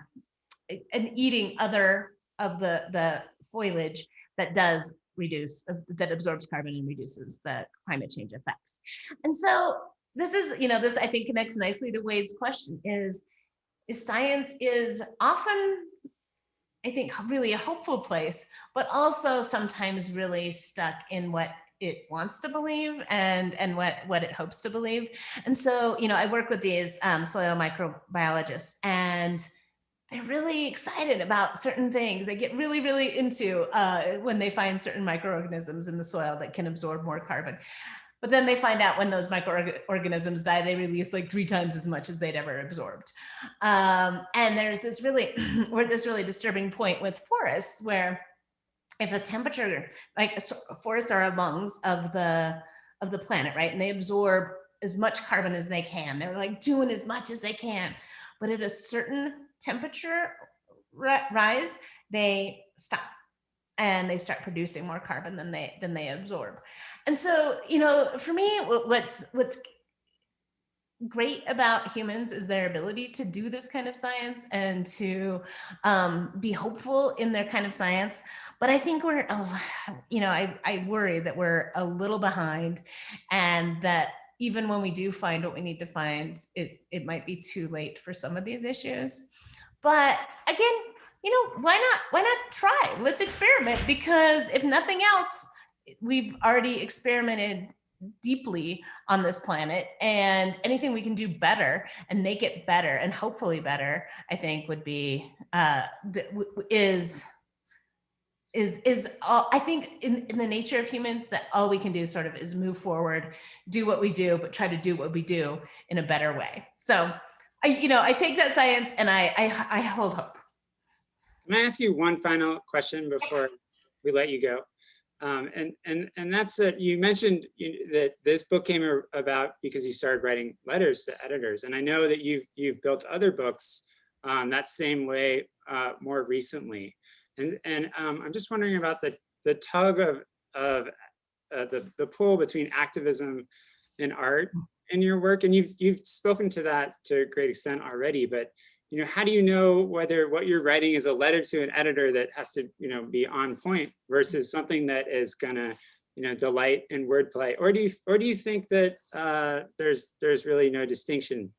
eating other of the foliage that does reduce, that absorbs carbon and reduces the climate change effects. And so this is, this I think connects nicely to Wade's question, is science is often, I think, really a hopeful place, but also sometimes really stuck in what it wants to believe and what it hopes to believe. And so, I work with these soil microbiologists, and they're really excited about certain things. They get really, really into when they find certain microorganisms in the soil that can absorb more carbon. But then they find out when those microorganisms die, they release like 3 times as much as they'd ever absorbed. And there's this really, disturbing point with forests, where if the temperature, like forests are lungs of the planet, right? And they absorb as much carbon as they can. They're like doing as much as they can. But at a certain temperature rise, they stop. And they start producing more carbon than they absorb. And so, for me, what's great about humans is their ability to do this kind of science and to be hopeful in their kind of science. But I think we're, I worry that we're a little behind, and that even when we do find what we need to find, it might be too late for some of these issues. But again, why not try? Let's experiment, because if nothing else, we've already experimented deeply on this planet, and anything we can do better and make it better and hopefully better, I think would be is I think in the nature of humans, that all we can do sort of is move forward, do what we do, but try to do what we do in a better way. So I take that science and I hold hope. Can I ask you one final question before we let you go? And that's that you mentioned that this book came about because you started writing letters to editors, and I know that you've built other books that same way more recently, and I'm just wondering about the tug of the pull between activism and art in your work, and you've spoken to that to a great extent already, but how do you know whether what you're writing is a letter to an editor that has to, be on point versus something that is gonna, delight in wordplay? Or do you think that there's really no distinction?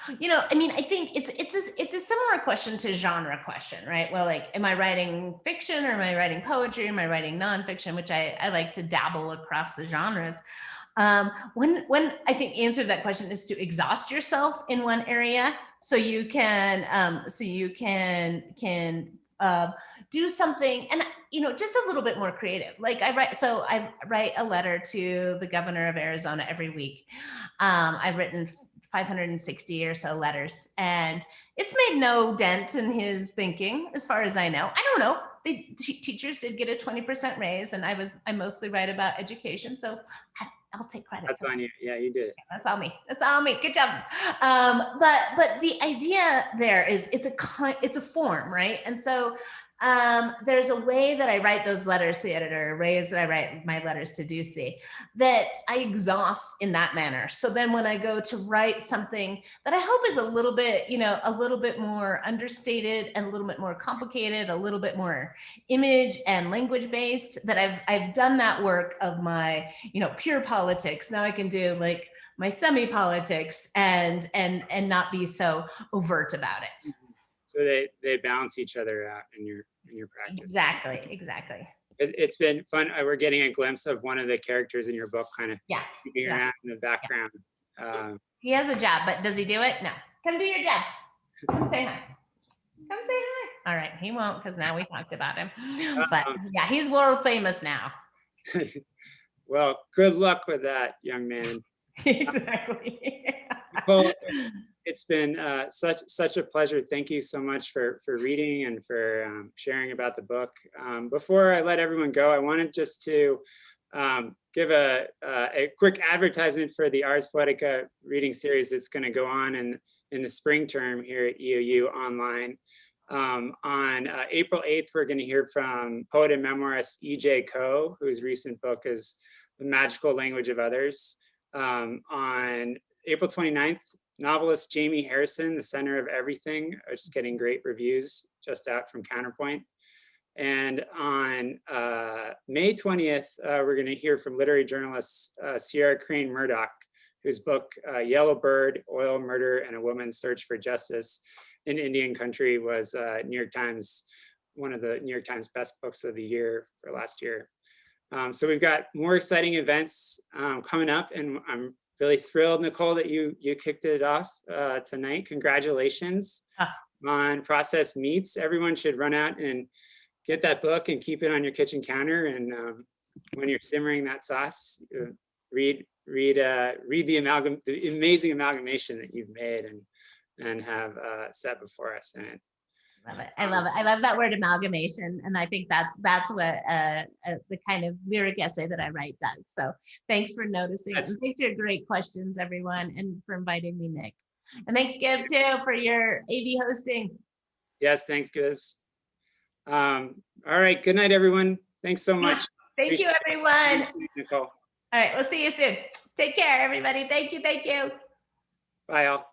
I think it's a similar question to genre question, right? Well, like, am I writing fiction, or am I writing poetry? Am I writing nonfiction? Which I like to dabble across the genres. When I think answer to that question is to exhaust yourself in one area, so you can do something, and just a little bit more creative. Like I write a letter to the governor of Arizona every week. I've written 560 or so letters, and it's made no dent in his thinking, as far as I know. I don't know. The teachers did get a 20% raise, and I mostly write about education, so I'll take credit. That's on you. Yeah, you did it. That's all me. That's all me. Good job. But the idea there is it's a form, right? And so there's a way that I write those letters to the editor, ways that I write my letters to Ducey, that I exhaust in that manner. So then when I go to write something that I hope is a little bit more understated and a little bit more complicated, a little bit more image and language based, that I've done that work of my, pure politics. Now I can do like my semi-politics and not be so overt about it. So they balance each other out in your practice. Exactly. It's been fun. We're getting a glimpse of one of the characters in your book, kind of moving around in the background. He has a job, but does he do it? No. Come do your job. Come say hi. Come say hi. All right, he won't, because now we talked about him. But yeah, he's world famous now. Well, good luck with that, young man. Exactly. Nicole, it's been such a pleasure. Thank you so much for reading and for sharing about the book. Before I let everyone go, I wanted just to give a quick advertisement for the Ars Poetica reading series that's going to go on in the spring term here at EOU online. On April 8th, we're going to hear from poet and memoirist E.J. Coe, whose recent book is The Magical Language of Others. On April 29th, novelist Jamie Harrison, The Center of Everything, which is getting great reviews, just out from Counterpoint. And on May 20th, we're going to hear from literary journalist Sierra Crane Murdoch, whose book Yellow Bird, Oil, Murder, and a Woman's Search for Justice in Indian Country was New York Times, one of the New York Times best books of the year for last year. So we've got more exciting events coming up, and I'm really thrilled, Nicole, that you kicked it off tonight. Congratulations on Process Meats. Everyone should run out and get that book and keep it on your kitchen counter. And when you're simmering that sauce, read the amazing amalgamation that you've made and have set before us. And love it. I love it. I love that word amalgamation. And I think that's what the kind of lyric essay that I write does. So thanks for noticing. And thanks for your great questions, everyone, and for inviting me, Nick. And thanks, Gibb, too, for your AV hosting. Yes, thanks, Gibbs. All right. Good night, everyone. Thanks so much. Thank you, everyone. Nicole. All right. We'll see you soon. Take care, everybody. Thank you. Thank you. Bye, all.